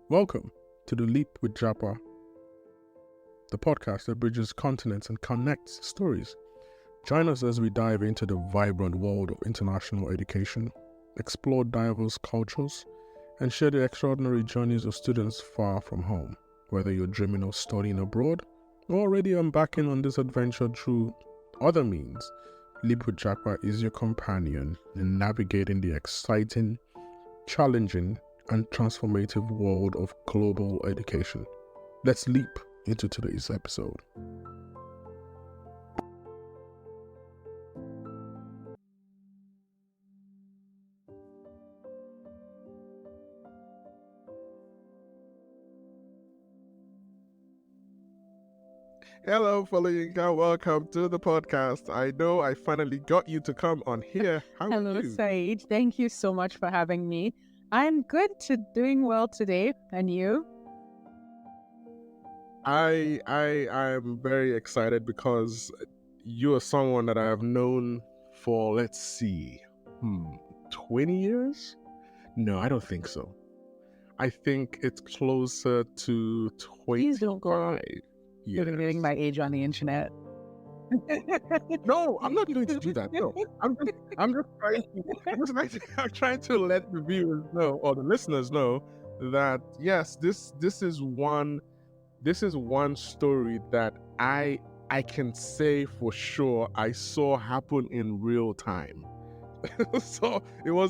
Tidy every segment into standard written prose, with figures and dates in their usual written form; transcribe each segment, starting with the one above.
Welcome to The Leap with Japa, the podcast that bridges continents and connects stories. Join us as we dive into the vibrant world of international education, explore diverse cultures, and share the extraordinary journeys of students far from home. Whether you're dreaming of studying abroad or already embarking on this adventure through other means, Leap with Japa is your companion in navigating the exciting, challenging, and transformative world of global education. Let's leap into today's episode. Hello, Foluyinka. Welcome to the podcast. I know I finally got you to come on here. How Hello, are you? Said. Thank you so much for having me. I'm doing well today. And you? I am very excited because you are someone that I have known for, let's see, 20 years? No, I don't think so. I think it's closer to 25. Please don't go Yes. getting my age on the internet. No, I'm not going to do that. No, I'm trying to let the viewers know, or the listeners know, that yes, this is one story that I can say for sure I saw happen in real time. So you're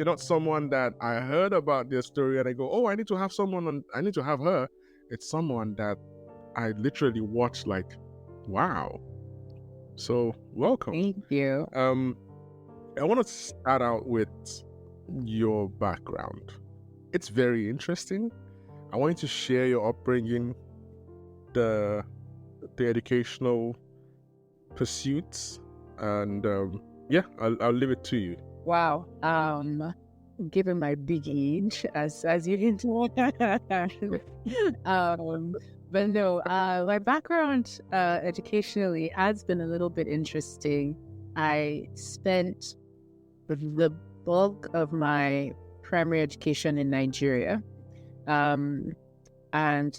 not someone that I heard about their story and I go, oh, I need to have her. It's someone that I literally watched, like, wow. So welcome. Thank you. I want to start out with your background. It's very interesting. I want you to share your upbringing, the educational pursuits, and I'll leave it to you. Wow. Given my big age, as you hinted. But no, my background educationally has been a little bit interesting. I spent the bulk of my primary education in Nigeria, and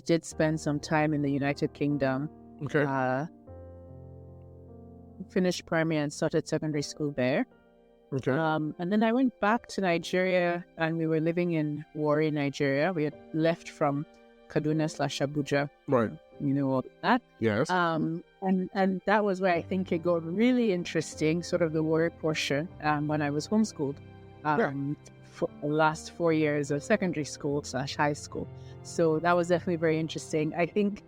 did spend some time in the United Kingdom. Okay. Finished primary and started secondary school there. Okay. And then I went back to Nigeria, and we were living in Warri, Nigeria. We had left from Kaduna/Abuja. Right. You know all that. Yes. And that was where I think it got really interesting, sort of the Warri portion, when I was homeschooled. For the last 4 years of secondary school/high school. So that was definitely very interesting. I think,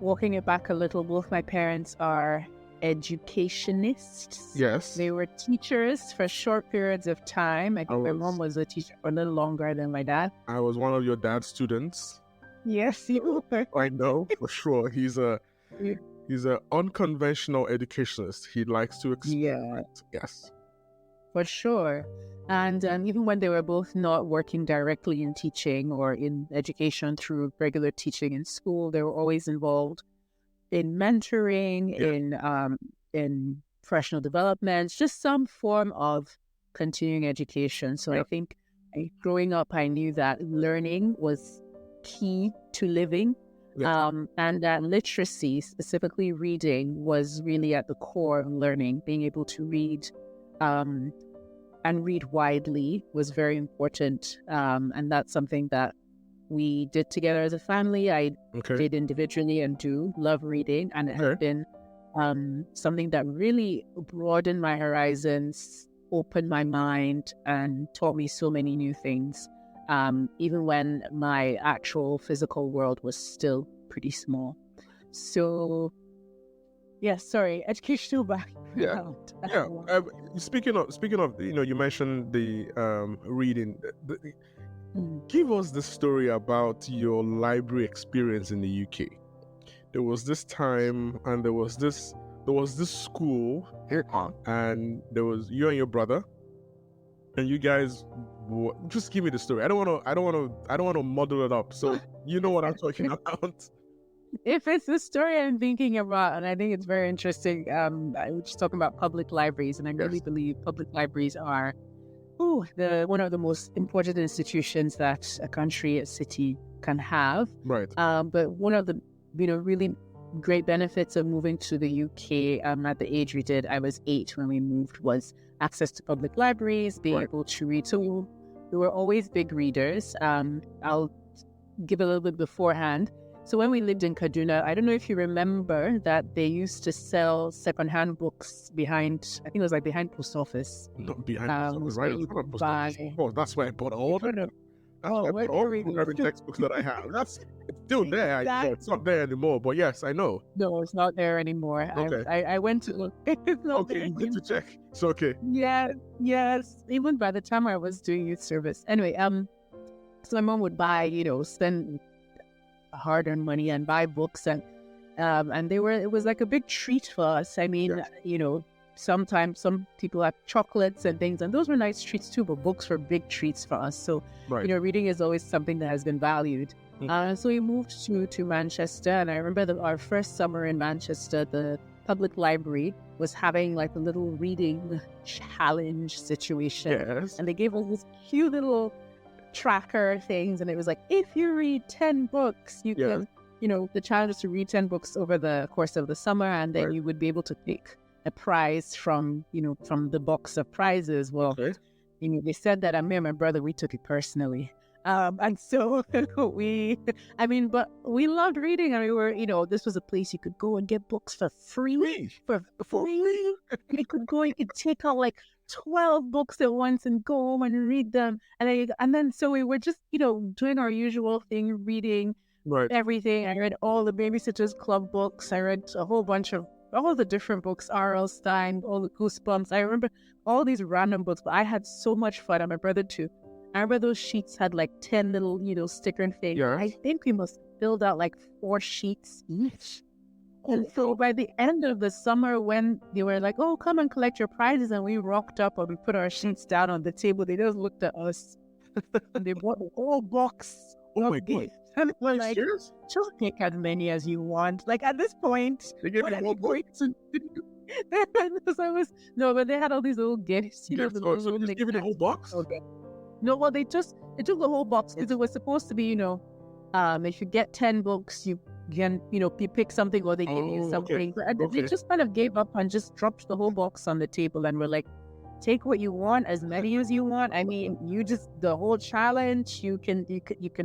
walking it back a little, both my parents are educationists. Yes. They were teachers for short periods of time. I think my mom was a teacher for a little longer than my dad. I was one of your dad's students. Yes, you were. I know, for sure. He's an unconventional educationist. He likes to experiment. Yeah. Yes. For sure. And even when they were both not working directly in teaching or in education through regular teaching in school, they were always involved in mentoring, in professional development, just some form of continuing education. So I think growing up, I knew that learning was key to living, and that literacy, specifically reading, was really at the core of learning. Being able to read and read widely was very important, and that's something that we did together as a family. I did individually and do love reading, and it has been something that really broadened my horizons, opened my mind, and taught me so many new things, even when my actual physical world was still pretty small. So, educational background. Speaking of, you mentioned the reading. Give us the story about your library experience in the UK. There was this time, and there was this school, and there was you and your brother, and you guys. Just give me the story. I don't want to muddle it up. So you know what I'm talking about. If it's the story I'm thinking about, and I think it's very interesting, I was just talking about public libraries, and I really believe public libraries are one of the most important institutions that a country, a city can have. Right. But one of the really great benefits of moving to the UK at the age we did, I was 8 when we moved, was access to public libraries, being able to read. So we were always big readers. I'll give a little bit beforehand. So when we lived in Kaduna, I don't know if you remember that they used to sell secondhand books behind, I think it was like behind post office. Not behind post office, right in front of post office. Oh, that's where I bought all of them. All the textbooks that I have. It's still there. It's not there anymore, but yes, I know. No, it's not there anymore. Okay. I went to look. It's not okay, there. You need to check. It's okay. Yes. Even by the time I was doing youth service. Anyway, so my mom would buy, spend hard-earned money and buy books, and it was like a big treat for us. I mean, sometimes some people have chocolates and things, and those were nice treats too, but books were big treats for us. So, reading is always something that has been valued. So we moved to Manchester, and I remember our first summer in Manchester, the public library was having like a little reading challenge situation. Yes. And they gave us this cute little tracker things, and it was like, if you read 10 books, you can, the challenge is to read 10 books over the course of the summer, and then you would be able to pick a prize from the box of prizes. Well, they said that me and my brother, we took it personally. And so but we loved reading, and we were, this was a place you could go and get books for free. For free. You could take out like 12 books at once and go home and read them. And then so we were just, doing our usual thing, reading everything. I read all the Babysitter's Club books. I read a whole bunch of all the different books, R.L. Stein, all the Goosebumps. I remember all these random books, but I had so much fun, and my brother too. I remember those sheets had like 10 little, sticker things. Yes. I think we must have filled out like 4 sheets each. And so by the end of the summer, when they were like, oh, come and collect your prizes, and we rocked up and we put our sheets down on the table, they just looked at us and they bought the whole box. Oh my God. And we're like, serious? just pick as many as you want. Like at this point, They gave you one book? But they had all these little gifts. So they just give you the whole box? Okay. No, well, they took the whole box because it was supposed to be, if you get 10 books, you can, you pick something, or they give you something. But they just kind of gave up and just dropped the whole box on the table, and were like, take what you want, as many as you want. I mean, the whole challenge, you can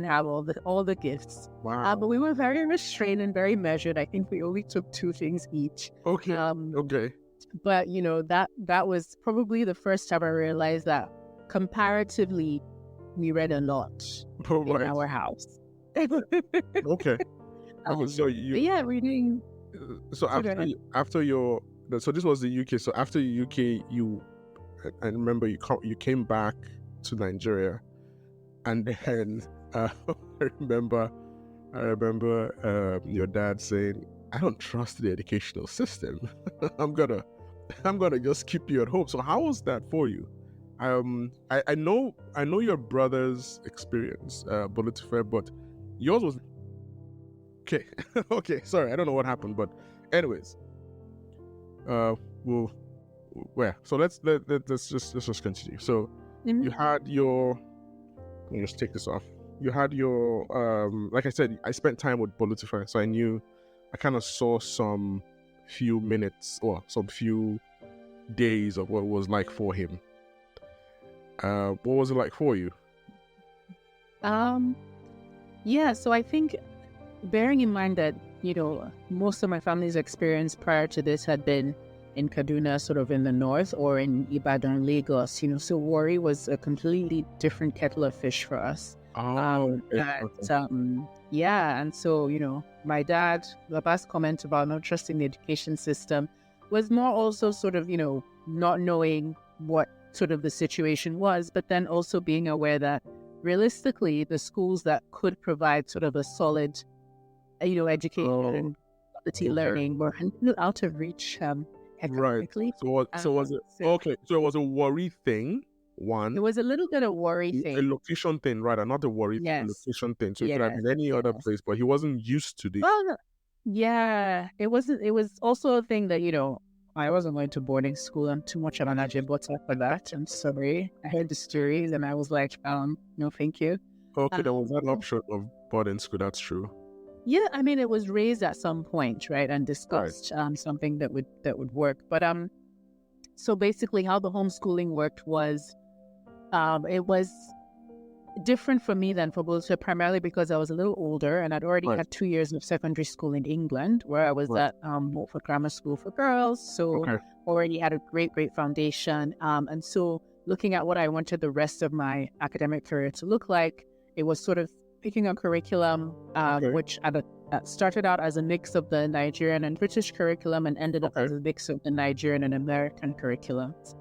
have all the gifts. Wow. But we were very restrained and very measured. I think we only took 2 things each. Okay. Okay. But that was probably the first time I realized that comparatively we read a lot in our house. Okay. So reading. So after your so this was the UK. So after the UK, I remember you came back to Nigeria, and then I remember your dad saying, "I don't trust the educational system. I'm gonna just keep you at home." So how was that for you? I know your brother's experience, Bolitifer, but yours was okay. Okay, sorry, I don't know what happened, but anyways, so let's just continue. So you had your, let me just take this off. You had your like I said, I spent time with Bolitifer, so I kind of saw some few minutes or some few days of what it was like for him. What was it like for you? So I think, bearing in mind that, most of my family's experience prior to this had been in Kaduna, sort of in the north, or in Ibadan, Lagos, so Warri was a completely different kettle of fish for us. And so, my dad, Baba's comment about not trusting the education system was more also sort of, not knowing what sort of the situation was, but then also being aware that realistically the schools that could provide sort of a solid, education and quality learning were a little out of reach economically. Right. So was it okay? So it was a Warri thing. One. It was a little bit of Warri thing. A location thing, rather, not a Warri thing, a location thing. So it could have been any other place, but he wasn't used to this. Well, yeah, it wasn't. It was also a thing that I wasn't going to boarding school. I'm too much of an agibota for that. I'm sorry. I heard the stories and I was like, no, thank you. Okay, there was that option of boarding school. That's true. Yeah, I mean, it was raised at some point, right, and discussed, something that would work. But so basically, how the homeschooling worked was, it was different for me than for both, primarily because I was a little older and I'd already had 2 years of secondary school in England, where I was at Watford Grammar School for girls. So already had a great foundation. And so looking at what I wanted the rest of my academic career to look like, it was sort of picking a curriculum, which started out as a mix of the Nigerian and British curriculum and ended up as a mix of the Nigerian and American curriculums.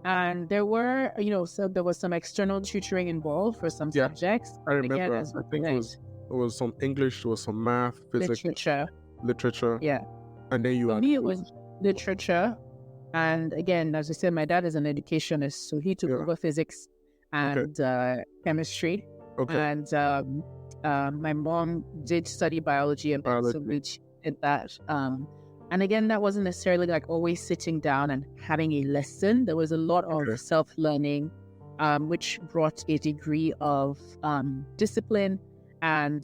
And there were, so there was some external tutoring involved for some subjects. I remember. I think it was some English, there was some math, physics, literature. Yeah. And then for me, it was literature. And again, as I said, my dad is an educationist, so he took over physics and chemistry. And my mom did study biology and so we did that. And again, that wasn't necessarily like always sitting down and having a lesson. There was a lot of self-learning, which brought a degree of discipline and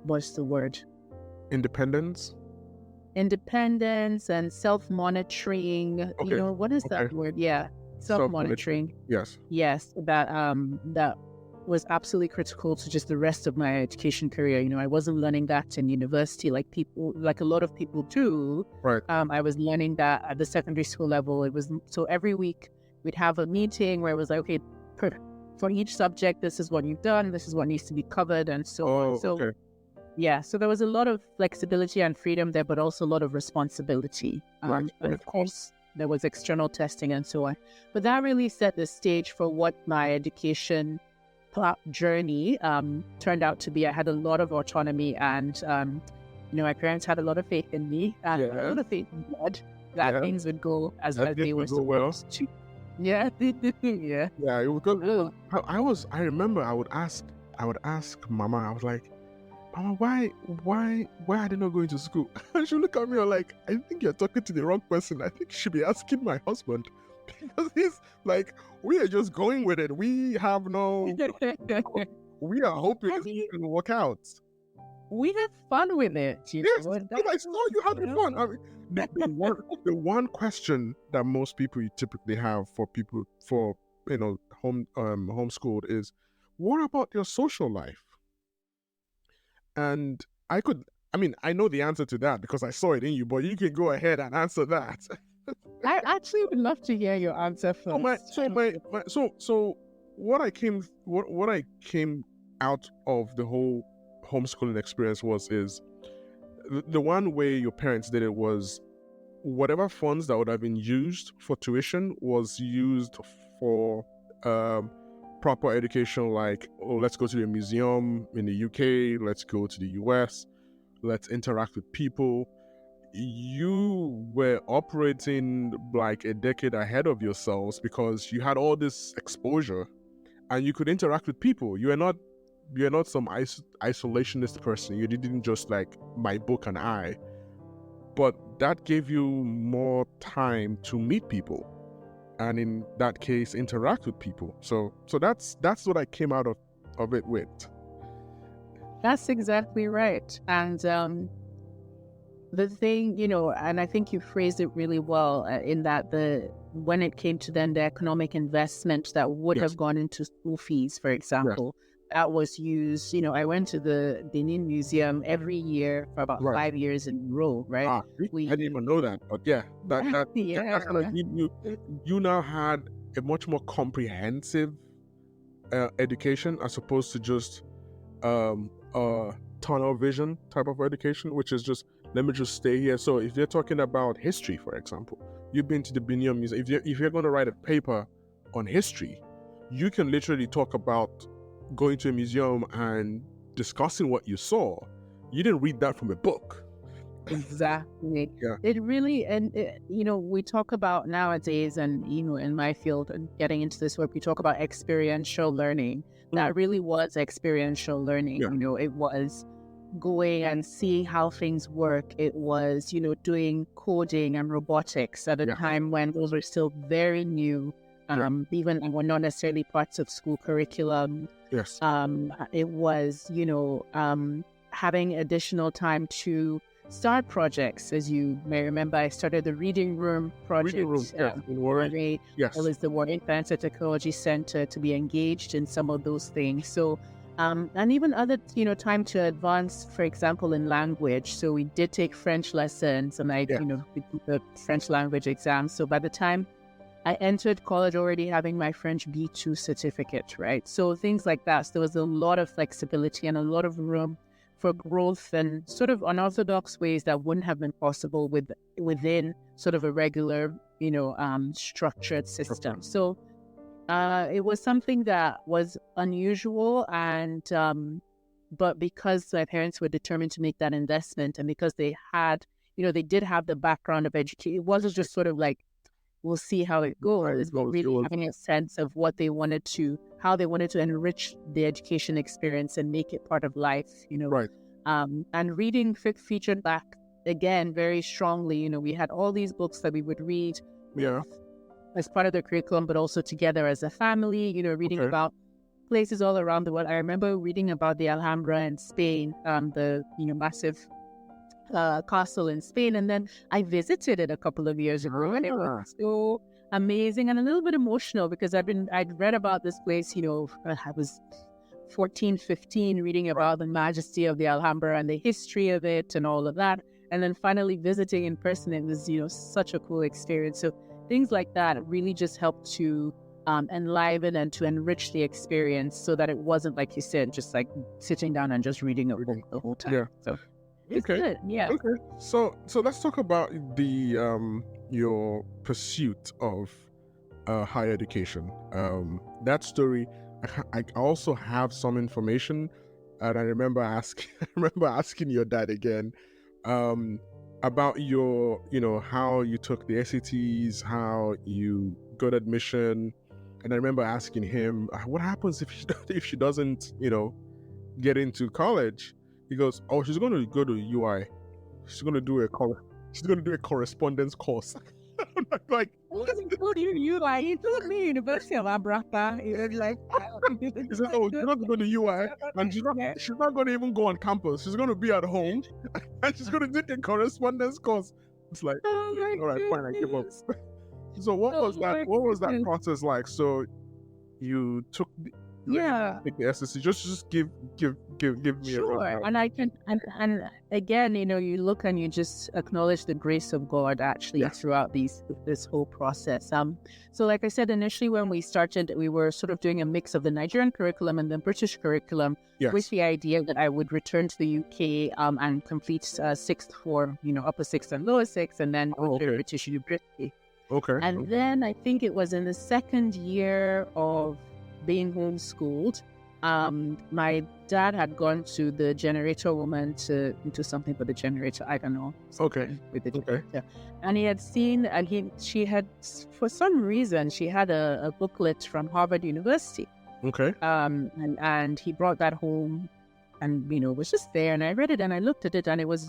what's the word? Independence and self-monitoring. What is that word? Yeah. Self-monitoring. Yes. That was absolutely critical to just the rest of my education career. I wasn't learning that in university like a lot of people do. I was learning that at the secondary school level. It was so every week we'd have a meeting where it was like, okay, for each subject, this is what you've done, this is what needs to be covered, and so on. So so there was a lot of flexibility and freedom there, but also a lot of responsibility. And of course, there was external testing and so on. But that really set the stage for what my education journey turned out to be. I had a lot of autonomy and, my parents had a lot of faith in me and a lot of faith in God that things would go as they were supposed to. Yeah. Yeah, it would go. I remember I would ask Mama, I was like, Mama, why are they not going to school? And she would look at me and like, I think you're talking to the wrong person. I think you should be asking my husband. Because he's like, we are just going with it. We have no... we are hoping it can work out. We had fun with it. Yes, I saw you having fun. I mean, the one question that most people typically have for homeschooled is, what about your social life? And I know the answer to that because I saw it in you, but you can go ahead and answer that. I actually would love to hear your answer first. So what I came out of the whole homeschooling experience is the one way your parents did it was whatever funds that would have been used for tuition was used for proper education, like, let's go to the museum in the UK, let's go to the US, let's interact with people. You were operating like a decade ahead of yourselves because you had all this exposure and you could interact with people. You're not some isolationist person. You didn't just like my book and I, but that gave you more time to meet people. And in that case, interact with people. So that's what I came out of it with. That's exactly right. And the thing, and I think you phrased it really well in that when it came to then the economic investment that would have gone into school fees, for example, that was used. I went to the Benin Museum every year for about 5 years in a row, right? I didn't even know that, but that you now had a much more comprehensive education as opposed to just tunnel vision type of education, which is just, let me just stay here. So if you're talking about history, for example, you've been to the Benin Museum. If you're going to write a paper on history, you can literally talk about going to a museum and discussing what you saw. You didn't read that from a book. Exactly. It really, and we talk about nowadays, and in my field and getting into this work, we talk about experiential learning. That really was experiential learning. It was going and seeing how things work. It was, doing coding and robotics at a time when those were still very new, even and were not necessarily parts of school curriculum. Yes. It was, having additional time to start projects. As you may remember, I started the Reading Room project. In Warren. Yes. It was the Warren Science and Technology Center to be engaged in some of those things. So, and even other, time to advance, for example, in language. So we did take French lessons, and I, did the French language exam. So by the time I entered college already having my French B2 certificate, right? So things like that. So there was a lot of flexibility and a lot of room for growth and sort of unorthodox ways that wouldn't have been possible within sort of a regular, structured system. So it was something that was unusual, and but because my parents were determined to make that investment, and because they had, they did have the background of education, it wasn't just sort of like, we'll see how it goes, but really having a sense of how they wanted to enrich the education experience and make it part of life, Right. And reading featured back again very strongly. We had all these books that we would read as part of the curriculum, but also together as a family, reading about places all around the world. I remember reading about the Alhambra in Spain, the, massive castle in Spain, and then I visited it a couple of years ago, and it was so amazing and a little bit emotional because I'd read about this place, I was 14, 15, reading about the majesty of the Alhambra and the history of it and all of that, and then finally visiting in person. It was, such a cool experience. So things like that really just helped to enliven and to enrich the experience, so that it wasn't, like you said, just like sitting down and just reading a book the whole time. So it's good. Yeah. Okay. So let's talk about the your pursuit of higher education. That story, I also have some information, and I remember asking your dad again about your, how you took the SATs, how you got admission, and I remember asking him, what happens if she doesn't, get into college? He goes, "Oh, she's going to go to UI. She's going to do a correspondence course." I'm like, "What is it? UI? You told me University of Alberta." He said, "Oh, she's not going to UI, and she's not going to even go on campus. She's going to be at home, and she's going to do a correspondence course." It's like, all right, fine, I give up. So what was that? What was that process like? So you took the SSC. Just give me a rundown. And I can and again, you look and you just acknowledge the grace of God actually throughout this whole process. So like I said, initially when we started, we were sort of doing a mix of the Nigerian curriculum and the British curriculum, with the idea that I would return to the UK and complete sixth form, upper sixth and lower sixth, and then go to British University. Okay. And then I think it was in the second year of being homeschooled, my dad had gone to the generator woman to do something for the generator. I don't know. With the generator. And he had seen, and she had, for some reason, she had a booklet from Harvard University. Okay. And he brought that home, and it was just there. And I read it, and I looked at it, and it was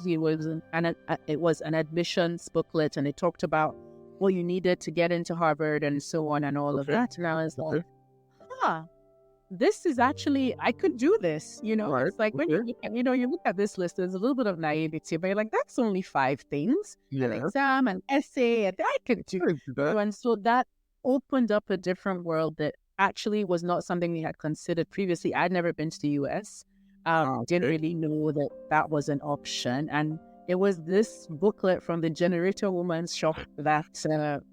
an admissions booklet, and it talked about what you needed to get into Harvard and so on and all of that. And I was like, this is actually, I could do this, Right. It's like when you look at this list, there's a little bit of naivety, but you're like, that's only 5 things, an exam, an essay, and I could do that. And so that opened up a different world that actually was not something we had considered previously. I'd never been to the US, didn't really know that was an option. And it was this booklet from the generator woman's shop that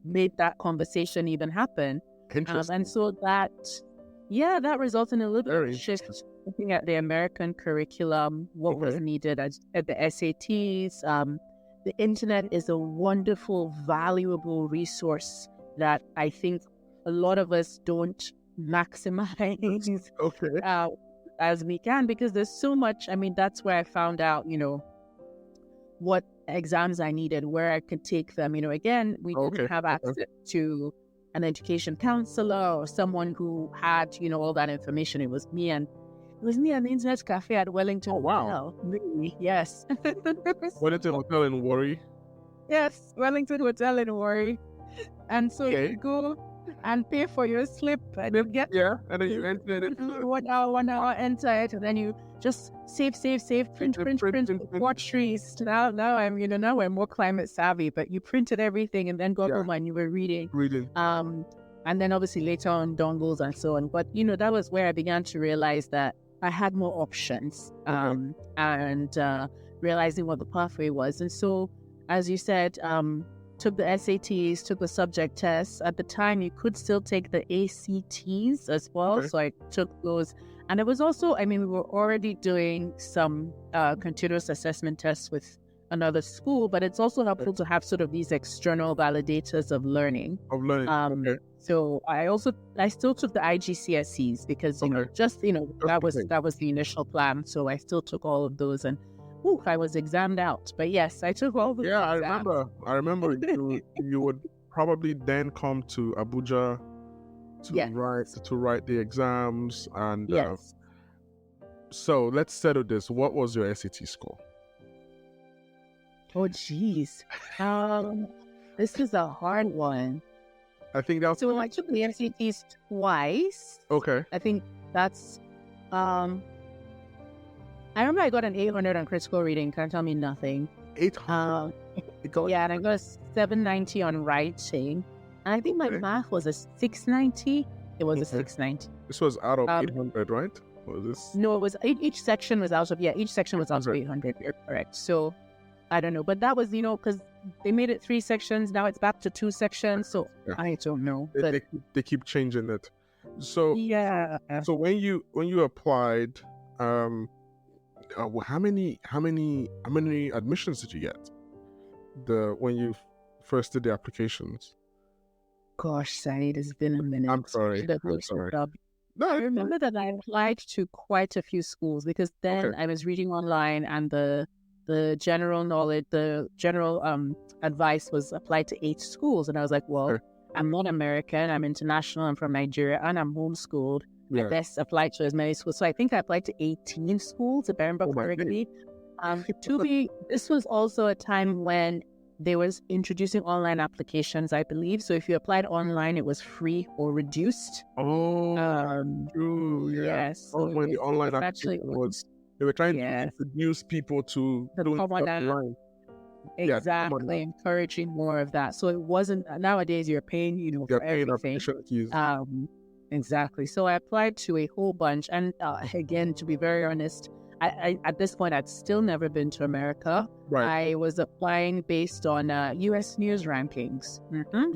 made that conversation even happen. And so that resulted in a little bit of shift, looking at the American curriculum, what was needed at the SATs. The internet is a wonderful, valuable resource that I think a lot of us don't maximize as we can, because there's so much. I mean, that's where I found out, what exams I needed, where I could take them. Again, we didn't have access to an education counselor or someone who had, all that information. It was me and It was near an internet cafe at Wellington Oh, wow. Hotel. Really? Yes. Wellington Hotel in Warri. Yes, Wellington Hotel in Warri. And so you go and pay for your slip and you get and then you enter it. 1 hour, enter it, and then you just save, print, watch trees. Now now we're more climate savvy, but you printed everything and then got home and you were reading. And then obviously later on dongles and so on. But that was where I began to realize that I had more options, and realizing what the pathway was. And so, as you said, took the SATs, took the subject tests. At the time, you could still take the ACTs as well. So I took those. And it was also, we were already doing some continuous assessment tests with another school, but it's also helpful to have sort of these external validators of learning. So I still took the IGCSEs because, that was the initial plan. So I still took all of those and I was examined out. But yes, I took all the exams. I remember you would probably then come to Abuja to write the exams. And so let's settle this. What was your SAT score? Oh, geez. This is a hard one. I think that's... So I took the SATs twice. Okay. I think that's... I remember I got an 800 on critical reading. Can't tell me nothing. 800? And I got a 790 on writing. And I think my math was a 690. It was a 690. This was out of 800, right? Was this? No, it was... Each section was out of... each section was out of 800. You're correct. So... I don't know, but that was, because they made it 3 sections. Now it's back to 2 sections. So I don't know. They keep changing it. So So when you applied, how many admissions did you get? When you first did the applications? Gosh, Saeed, it's been a minute. I'm sorry. No, I remember that I applied to quite a few schools because then I was reading online and the general knowledge, the general advice was applied to 8 schools. And I was like, well, I'm not American, I'm international, I'm from Nigeria, and I'm homeschooled. I best apply to as many schools. So I think I applied to 18 schools, if I remember correctly. This was also a time when they was introducing online applications, I believe. So if you applied online, it was free or reduced. True, yes. When the online application was... They were trying to introduce people to doing stuff online. Exactly, encouraging more of that. So it wasn't... Nowadays, you're paying, for everything. Exactly. So I applied to a whole bunch. And again, to be very honest, I at this point, I'd still never been to America. Right. I was applying based on U.S. news rankings.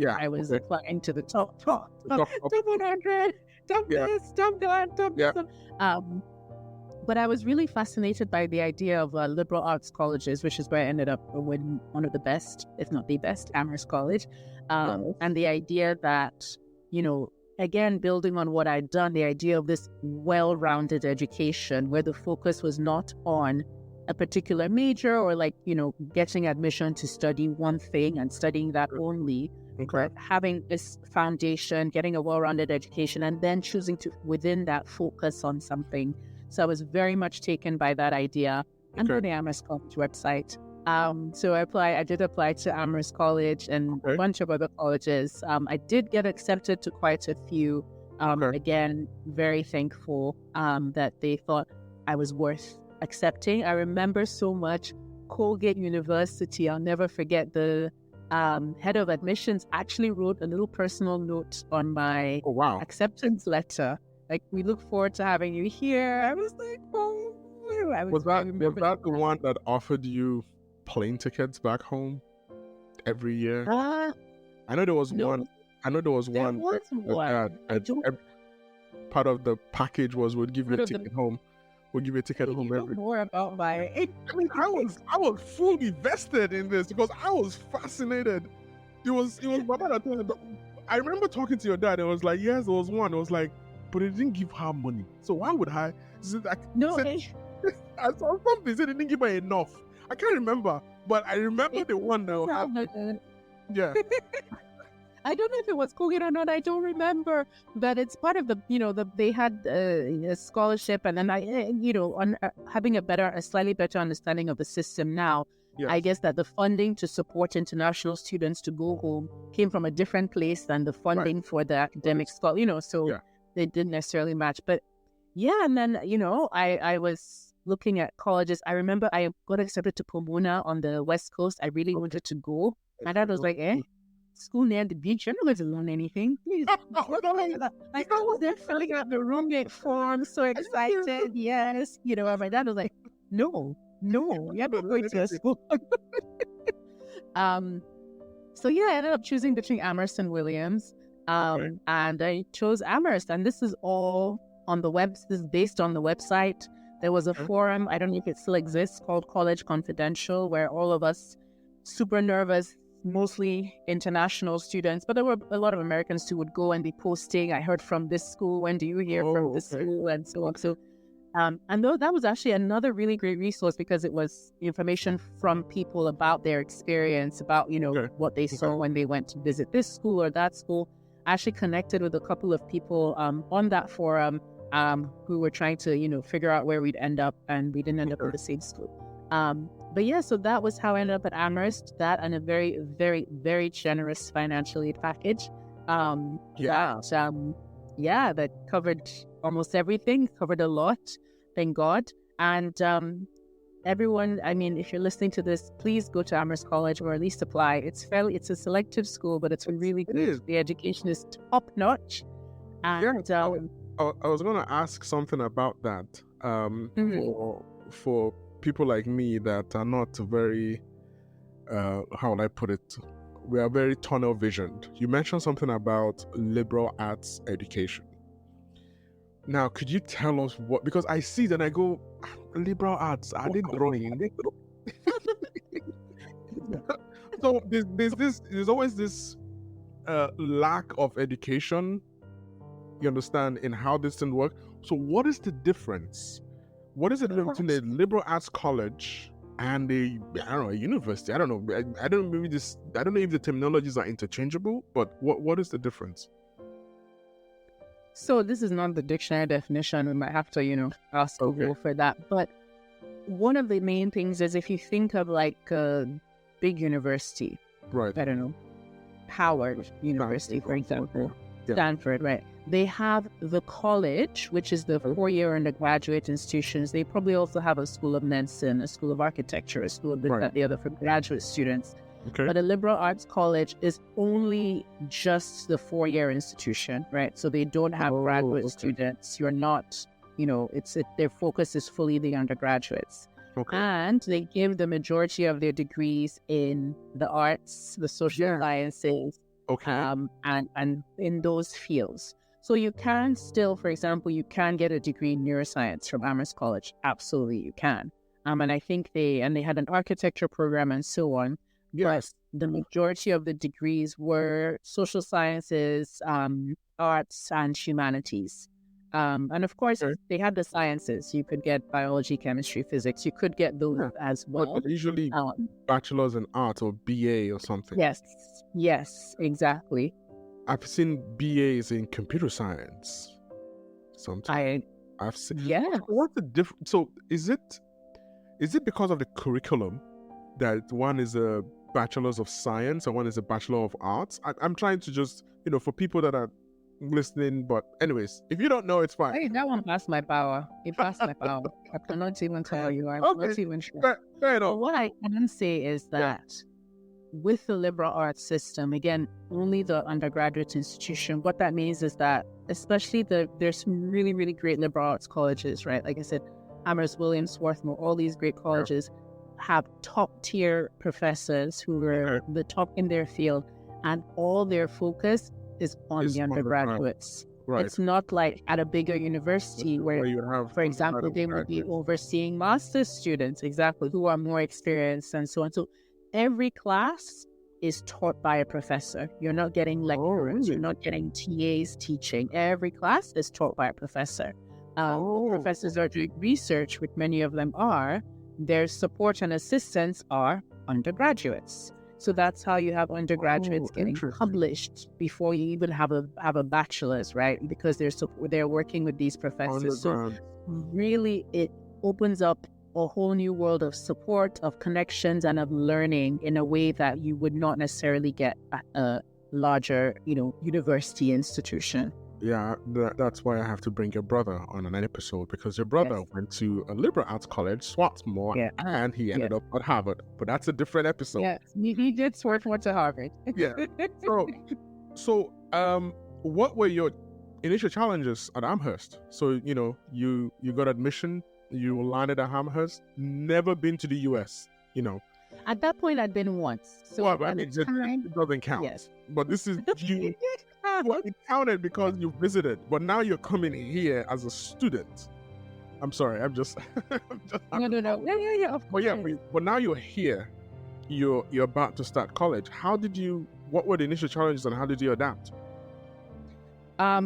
I was applying to the top 100, top this, top that, top this. But I was really fascinated by the idea of liberal arts colleges, which is where I ended up with one of the best, if not the best, Amherst College. And the idea that, again, building on what I'd done, the idea of this well-rounded education where the focus was not on a particular major or getting admission to study one thing and studying that only. But having this foundation, getting a well-rounded education, and then choosing to, within that, focus on something. So I was very much taken by that idea and by the Amherst College website. So I did apply to Amherst College and a bunch of other colleges. I did get accepted to quite a few. Again, very thankful that they thought I was worth accepting. I remember so much Colgate University. I'll never forget the head of admissions actually wrote a little personal note on my acceptance letter. Like, we look forward to having you here. I was like, oh. Was that the one that offered you plane tickets back home every year? I know there was one. Part of the package was we'd give you a ticket home. We'll give you a ticket home every. More about my. I was fully vested in this because I was fascinated. It was my dad at the time. I remember talking to your dad. And it was like, yes, there was one. It was like, but it didn't give her money. So why would I? I saw something said it didn't give her enough. I can't remember, but I remember the one that had. I don't know if it was COVID or not. I don't remember, but it's part of the, they had a scholarship, and then having a slightly better understanding of the system now. Yes. I guess that the funding to support international students to go home came from a different place than the funding for the academic scholar, so they didn't necessarily match. But yeah, and then, I was looking at colleges. I remember I got accepted to Pomona on the West Coast. I really wanted to go. My dad was like, school near the beach, you're not going to learn anything. Please. I was there filling out the roommate form, so excited. Yes. And my dad was like, no, you're not going to a school. So yeah, I ended up choosing between Amherst and Williams. And I chose Amherst. And this is all on the web. This is based on the website. There was a forum, I don't know if it still exists, called College Confidential, where all of us, super nervous, mostly international students, but there were a lot of Americans who would go and be posting, I heard from this school, when do you hear from this school, and so on. So, and though that was actually another really great resource, because it was information from people about their experience, about, what they saw when they went to visit this school or that school. I actually connected with a couple of people on that forum who were trying to, figure out where we'd end up, and we didn't end up at the same school. But yeah, so that was how I ended up at Amherst, that and a very, very, very generous financial aid package. That covered almost everything, covered a lot, thank God. And everyone, I mean, if you're listening to this, please go to Amherst College, or at least apply. It's a selective school, but it's really good. The education is top notch. And I was going to ask something about that for people like me that are not very, how would I put it? We are very tunnel visioned. You mentioned something about liberal arts education. Now, could you tell us what? Because I see that I go, liberal arts, are they drawing? So there's always this lack of education. You understand, in how this thing works. So what is the difference? What is the difference between a liberal arts college and a university? I don't know. I don't know if the terminologies are interchangeable, but what is the difference? So this is not the dictionary definition. We might have to, ask Google for that. But one of the main things is, if you think of like a big university, right? I don't know, Howard University, for example, Stanford, right? They have the college, which is the 4-year undergraduate institutions. They probably also have a school of medicine, a school of architecture, a school of the other for graduate students. Okay. But a liberal arts college is only just the 4-year institution, right? So they don't have graduate students. You're not, their focus is fully the undergraduates. Okay. And they give the majority of their degrees in the arts, the social sciences, and in those fields. So you can still, for example, you can get a degree in neuroscience from Amherst College. Absolutely, you can. And I think they had an architecture program and so on. Yes. But the majority of the degrees were social sciences, arts, and humanities. And of course, they had the sciences. You could get biology, chemistry, physics. You could get those as well. But usually bachelor's in art or BA or something. Yes, exactly. I've seen BAs in computer science. Sometimes I've seen. Yeah. What's the difference? So is it because of the curriculum that one is a bachelor's of science and one is a bachelor of arts? I'm trying to just, for people that are listening, but anyways, if you don't know, it's fine. Hey, that one passed my power. It passed my power. I cannot even tell you. I'm not even sure. Fair enough. But what I can say is that with the liberal arts system, again, only the undergraduate institution, what that means is that, especially there's some really, really great liberal arts colleges, right? Like I said, Amherst, Williams, Swarthmore, all these great colleges have top tier professors who are the top in their field, and all their focus is on the undergraduates. Right. It's not like at a bigger university where you have, for example, they would be overseeing master's students, who are more experienced and so on. So every class is taught by a professor. You're not getting lecturers. You're not getting TAs teaching. Every class is taught by a professor. Professors are doing research, which many of them are. Their support and assistants are undergraduates. So that's how you have undergraduates getting published before you even have a bachelor's, right? Because they're working with these professors. So really, it opens up a whole new world of support, of connections, and of learning in a way that you would not necessarily get at a larger, university institution. Yeah, that's why I have to bring your brother on an episode, because your brother went to a liberal arts college, Swarthmore, and he ended up at Harvard. But that's a different episode. Yes, he did Swarthmore to Harvard. Yeah. So, what were your initial challenges at Amherst? So, you got admission, you landed at Amherst, never been to the US, At that point, I'd been once. So it doesn't count. Yes. But this is you. Well, it counted because you visited, but now you're coming here as a student. I'm sorry, I'm just. No. Yeah. Of course. But now you're here. You're about to start college. What were the initial challenges, and how did you adapt?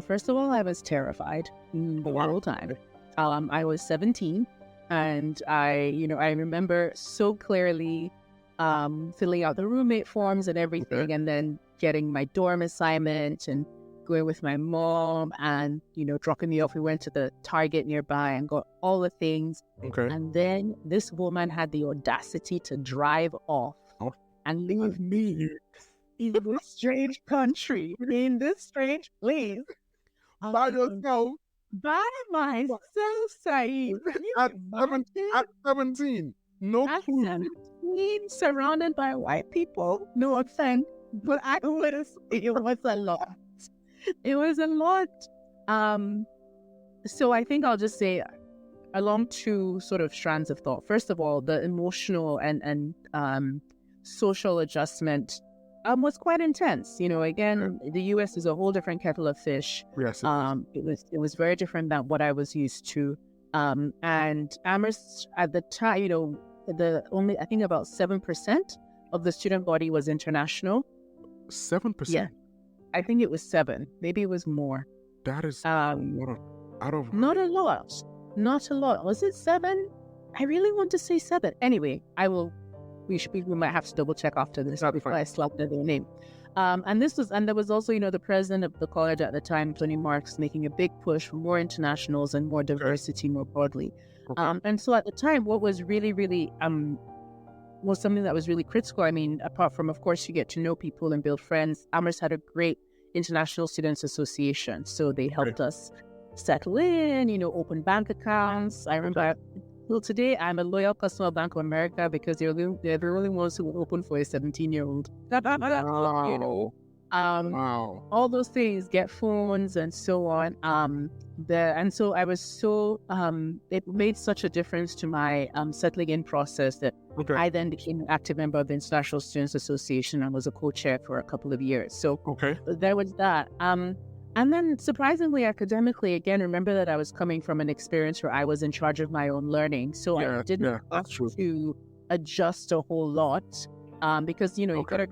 First of all, I was terrified the whole time. I was 17, and I remember so clearly filling out the roommate forms and everything, and then getting my dorm assignment and going with my mom and, dropping me off. We went to the Target nearby and got all the things. Okay. And then this woman had the audacity to drive off and leave me in this strange country, in this strange place. By yourself? By myself, Saeed. At 17. No clue. 17, surrounded by white people. No offense, but it was a lot. It was a lot. So I think I'll just say along two sort of strands of thought. First of all, the emotional and social adjustment was quite intense. Again, the US is a whole different kettle of fish. Yes. It was very different than what I was used to. And Amherst at the time, I think about 7% of the student body was international. 7%? Yeah. I think it was 7. Maybe it was more. That is not a lot. Not a lot. Was it 7? I really want to say 7. Anyway, we might have to double check after this before I slapped their name. And there was also, the president of the college at the time, Tony Marks, making a big push for more internationals and more diversity more broadly. Okay. And so at the time, what was really, really, was something that was really critical. I mean, apart from, of course, you get to know people and build friends, Amherst had a great International Students Association. So they helped us settle in, open bank accounts. I remember, till today, I'm a loyal customer of Bank of America because they're the only ones who will open for a 17-year-old. Wow. All those things, get phones and so on. And so I was so, it made such a difference to my settling in process that I then became an active member of the International Students Association and was a co-chair for a couple of years. So there was that. And then surprisingly, academically, again, remember that I was coming from an experience where I was in charge of my own learning. So I didn't have to adjust a whole lot because, you got to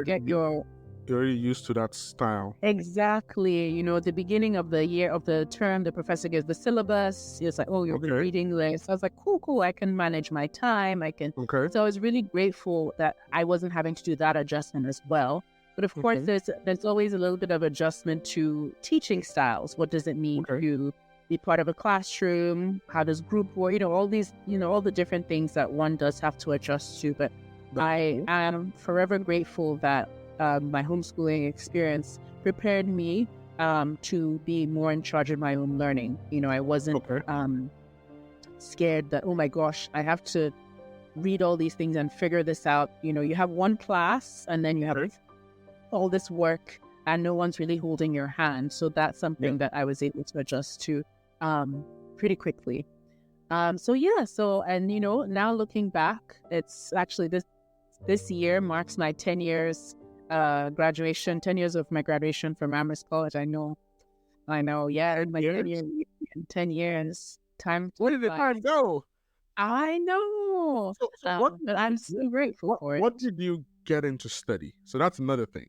get your... You're already used to that style. Exactly. The beginning of the year of the term, the professor gives the syllabus. It's like, you're reading this. I was like, cool. I can manage my time. So I was really grateful that I wasn't having to do that adjustment as well. But of course, there's always a little bit of adjustment to teaching styles. What does it mean to be part of a classroom? How does group work? All these, all the different things that one does have to adjust to. But I am forever grateful that my homeschooling experience prepared me to be more in charge of my own learning. I wasn't scared that, oh my gosh, I have to read all these things and figure this out. You have one class and then you have all this work and no one's really holding your hand. So that's something that I was able to adjust to pretty quickly. Now looking back, it's actually this year marks my 10 years graduation, 10 years of my graduation from Amherst College. I know. Yeah, my 10 years. Time. Where did the time go? I know. But I'm so grateful for it. What did you get into study? So that's another thing.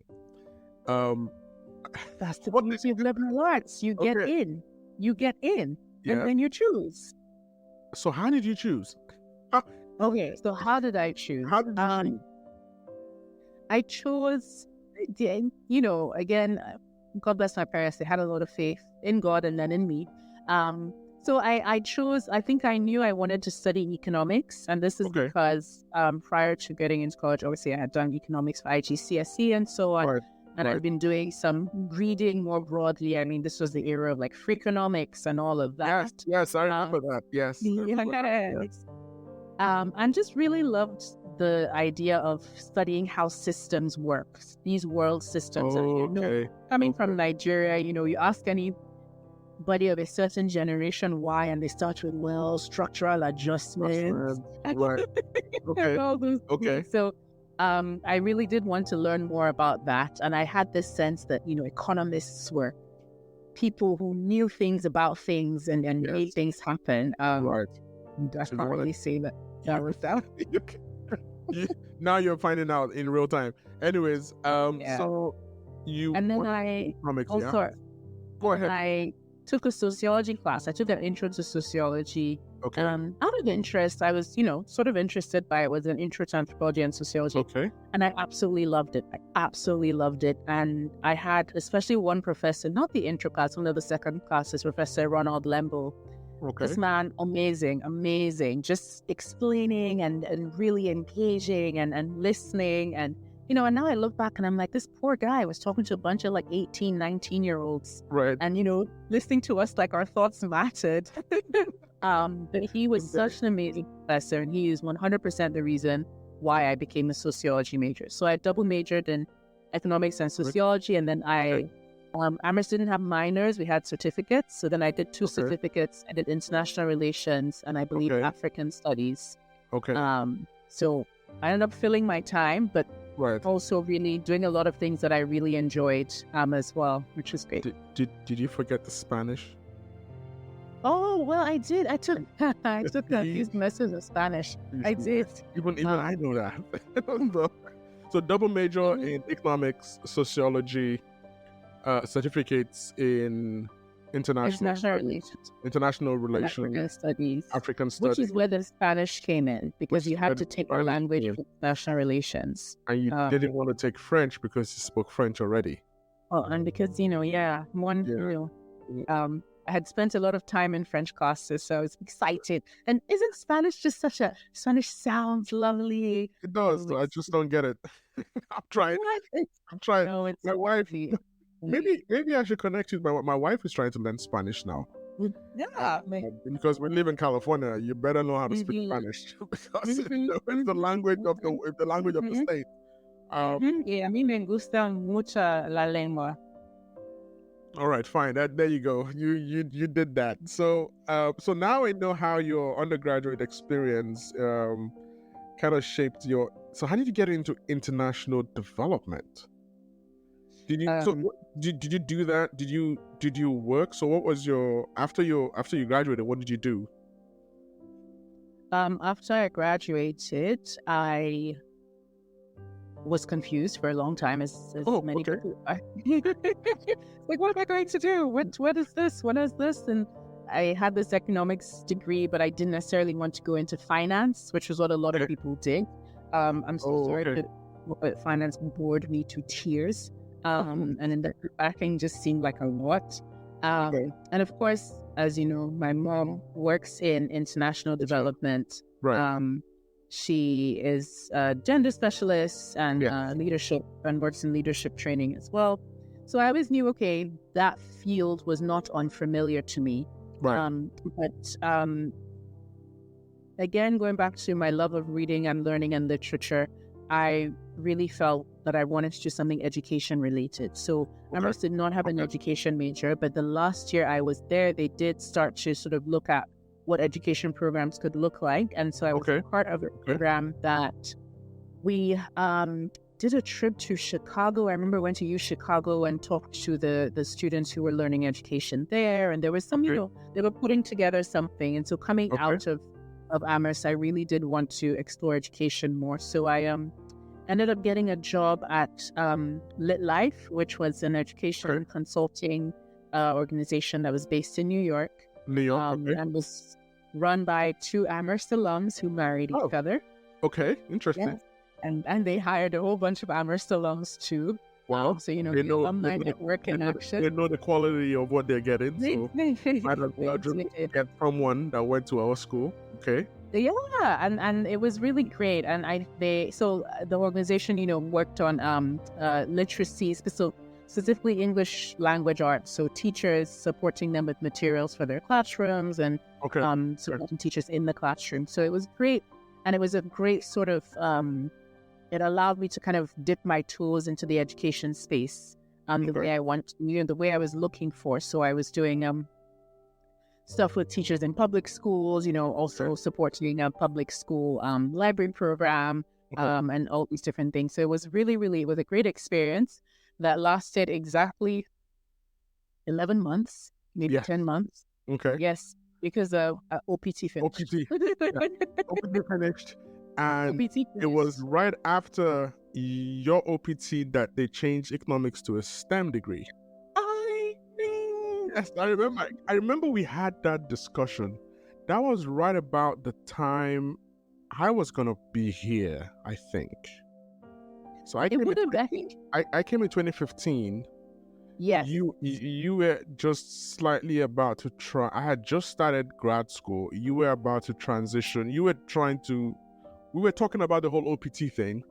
That's the beauty of liberal arts. You get in, and then you choose. So how did you choose? So how did I choose? I chose, you know, again, God bless my parents. They had a lot of faith in God and then in me. So I chose, I think I knew I wanted to study economics. And this is because prior to getting into college, obviously I had done economics for IGCSE and so on. Right. And I've been doing some reading more broadly. I mean, this was the era of like Freakonomics and all of that. Yes, I remember that. Yes. And just really loved the idea of studying how systems work, these world systems. Coming from Nigeria, you know, you ask anybody of a certain generation why, and they start with, well, structural adjustments. Right. Okay. So I really did want to learn more about that. And I had this sense that, you know, economists were people who knew things about things and made things happen. Right. I can't really say that. Now you're finding out in real time. Anyways, so you... And then I also... Go ahead. I took a sociology class. I took an intro to sociology. Okay. Out of interest, I was, you know, sort of interested by it. Was an intro to anthropology and sociology. Okay. And I absolutely loved it. And I had especially one professor, not the intro class, one of the second classes, Professor Ronald Lembo. Okay. This man, amazing, just explaining and really engaging and listening. And, you know, and now I look back and I'm like, this poor guy was talking to a bunch of like 18, 19-year-olds. Right. And, you know, listening to us like our thoughts mattered. But he was such an amazing professor, and he is 100% the reason why I became a sociology major. So I double majored in economics and sociology, and then Amherst didn't have minors, we had certificates. So then I did two certificates. I did international relations and I believe African studies. Okay. So I ended up filling my time, but also really doing a lot of things that I really enjoyed as well, which was great. Did you forget the Spanish? Oh, well, I did. I took a few semesters of Spanish. I did. Even I know that. So double major in economics, sociology, certificates in international relations, African studies, which is where the Spanish came in, because you had to take the language of international relations. And you didn't want to take French because you spoke French already. Oh, and because, I had spent a lot of time in French classes, so I was excited. And isn't Spanish just Spanish sounds lovely? It does. I just don't get it. I'm trying. No, it's my wife. Maybe I should connect you. My wife is trying to learn Spanish now. Yeah, because we live in California, you better know how to speak Spanish because it's the language of the state. A mí me gusta mucho la lengua. All right, fine. There you go. You did that. So so now I know how your undergraduate experience kind of shaped your. So how did you get into international development? Did you did you do that? Did you work? So what was your after you graduated? What did you do? After I graduated, I was confused for a long time, as many people. Like, what am I going to do? What is this? What is this? And I had this economics degree, but I didn't necessarily want to go into finance, which was what a lot of people did. I'm so sorry, but finance bored me to tears. And then the backing just seemed like a lot. And of course, as you know, my mom works in international development. Right. She is a gender specialist and leadership, and works in leadership training as well. So I always knew, that field was not unfamiliar to me. Right. But again, going back to my love of reading and learning and literature, I really felt that I wanted to do something education related. So Amherst did not have an education major, but the last year I was there, they did start to sort of look at what education programs could look like. And so I was part of a program that we did a trip to Chicago. I remember I went to U Chicago and talked to the students who were learning education there. And there was some, they were putting together something. And so coming out of Amherst, I really did want to explore education more. So I ended up getting a job at Lit Life, which was an education consulting organization that was based in New York. And was run by two Amherst alums who married each other. Okay, interesting. and they hired a whole bunch of Amherst alums too. Wow. So, the They know, alumni network in action. they know the quality of what they're getting. So might as well just get someone that went to our school. Okay. Yeah, and it was really great. And the organization, worked on literacy, specifically English language arts. So teachers supporting them with materials for their classrooms and supporting teachers in the classroom. So it was great, and it was a great sort of it allowed me to kind of dip my toes into the education space the way I want, the way I was looking for. So I was doing stuff with teachers in public schools, also supporting a public school library program and all these different things. So it was it was a great experience that lasted exactly 11 months, maybe 10 months. Okay. Yes, because OPT finished. OPT finished. And it was right after your OPT that they changed economics to a STEM degree. Yes, I remember we had that discussion. That was right about the time I was gonna be here, I think. So I came in 2015. Yes. You were just slightly about to try. I had just started grad school. You were about to transition. We were talking about the whole OPT thing,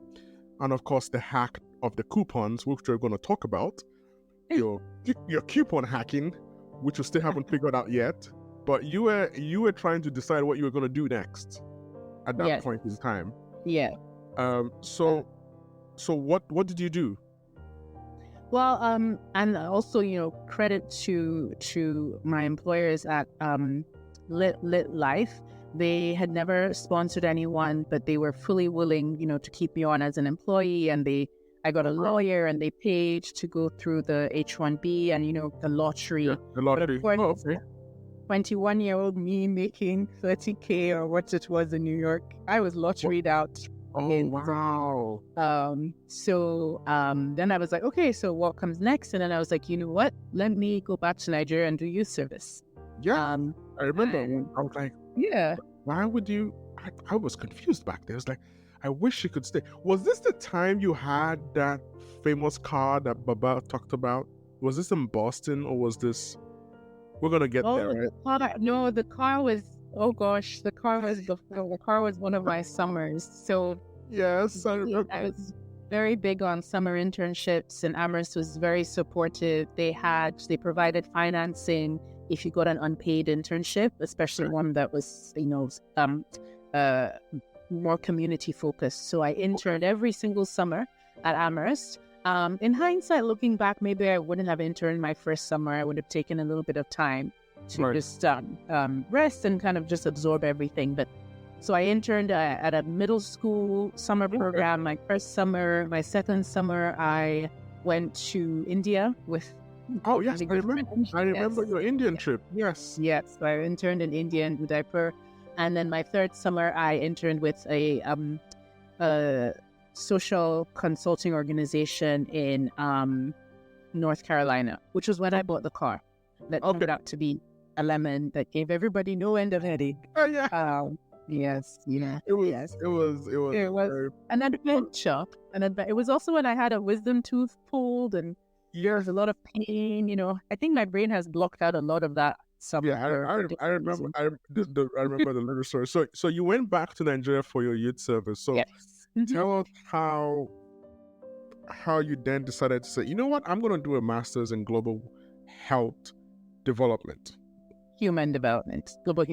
and of course the hack of the coupons, which we're going to talk about. Your coupon hacking, which we still haven't figured out yet. But you were trying to decide what you were going to do next at that point in time. Yeah. So what did you do? Well, and also, credit to my employers at Lit Life. They had never sponsored anyone, but they were fully willing, to keep me on as an employee. And I got a lawyer, and they paid to go through the H-1B and, the lottery. Yeah, the lottery. But of course, 21-year-old me making $30K or what it was in New York, I was lotteried out. Oh, wow. So then I was like, okay, so what comes next? And then I was like, you know what? Let me go back to Nigeria and do youth service. Yeah. I remember when I was like, yeah. Why would you? I was confused back there. I was like, I wish you could stay. Was this the time you had that famous car that Baba talked about? Was this in Boston, or was this? We're gonna get there, right? No, the car was. Oh gosh, the car was one of my summers. So yes, I remember. I was very big on summer internships, and Amherst was very supportive. They provided financing if you got an unpaid internship, especially one that was, more community focused. So I interned every single summer at Amherst. In hindsight, looking back, maybe I wouldn't have interned my first summer. I would have taken a little bit of time to just rest and kind of just absorb everything. But so I interned at a middle school summer program. My first summer, my second summer, I went to India with. Oh yes, I remember your Indian trip. Yes. Yes, so I interned in India in Udaipur, and then my third summer I interned with a social consulting organization in North Carolina, which was when I bought the car that turned out to be a lemon that gave everybody no end of headache. Oh yeah. Yes, It was an adventure, it was also when I had a wisdom tooth pulled and. There's a lot of pain, I think my brain has blocked out a lot of that. Yeah, I remember. I remember the little story. So you went back to Nigeria for your youth service. So yes. Tell us how you then decided to say, you know what, I'm going to do a master's in global health development. Global human development. Global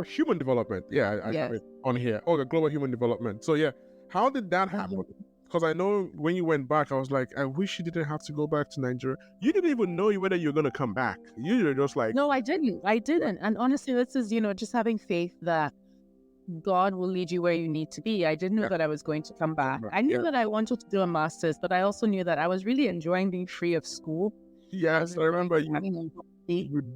human development. Yeah, I have it on here. Oh, the global human development. So yeah, how did that happen? Because I know when you went back, I was like, I wish you didn't have to go back to Nigeria. You didn't even know whether you're going to come back. You were just like... No, I didn't. And honestly, this is, just having faith that God will lead you where you need to be. I didn't know that I was going to come back. I knew that I wanted to do a master's, but I also knew that I was really enjoying being free of school. Yes, I remember you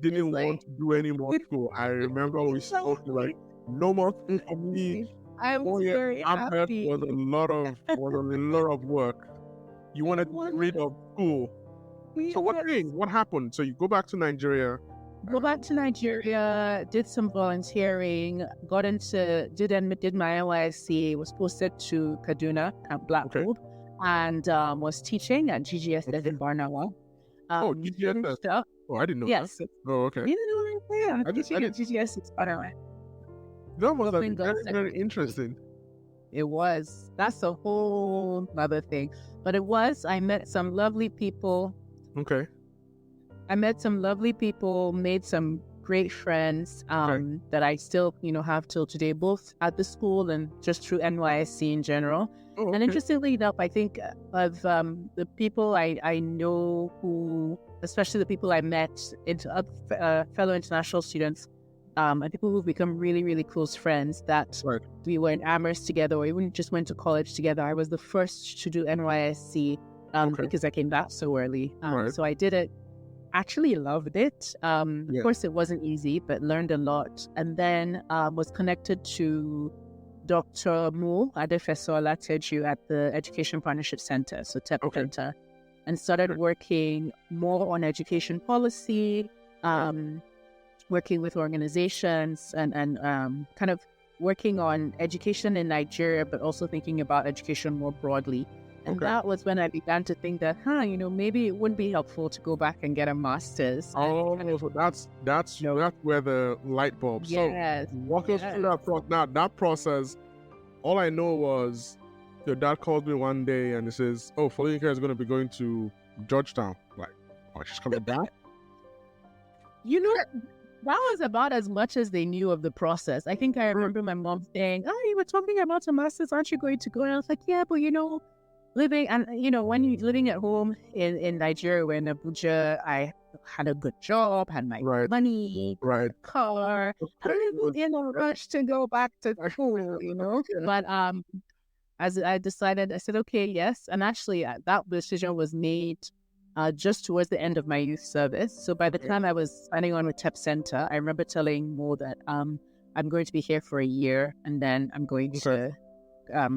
didn't want to do any more school. I remember we spoke like, no more school for me. I'm very happy. Was a lot of work. You wanted to get rid of school. So what happened? So you go back to Nigeria. go back to Nigeria, did some volunteering, did my NYSC, was posted to Kaduna at Blackpool, and was teaching at GGSS in Barnawa. GGSS. Oh, I didn't know yes. that. Oh, okay. You didn't know that? Yeah, teaching at GGSS Barnawa. That was very, very interesting. It was. That's a whole other thing. But I met some lovely people. Okay. I met some lovely people, made some great friends that I still, have till today, both at the school and just through NYSC in general. Oh, okay. And interestingly enough, I think of the people I know who, especially the people I met, fellow international students, and people who've become really, really close friends that we were in Amherst together or even just went to college together. I was the first to do NYSC because I came back so early. So I did it. Actually loved it. Of course, it wasn't easy, but learned a lot. And then was connected to Dr. Mo Adefesola Teju at the Education Partnership Center, so TEP Center, and started working more on education policy, working with organizations and kind of working on education in Nigeria, but also thinking about education more broadly. And that was when I began to think that, maybe it wouldn't be helpful to go back and get a master's. Oh, so that's where the light bulb. Yes. So walk us through that process. Now, that process, all I know was your dad called me one day and he says, "Oh, Foluyinka is going to be going to Georgetown." Like, oh, she's coming back? That was about as much as they knew of the process. I think I remember my mom saying, "Oh, you were talking about a master's. Aren't you going to go?" And I was like, "Yeah, but living and when you're living at home in Nigeria, in Abuja, I had a good job, had my money, car. I was in a rush to go back to school, But as I decided, I said, okay, yes. And actually, that decision was made just towards the end of my youth service. So by the time I was signing on with TEP Center, I remember telling Mo that I'm going to be here for a year, and then I'm going to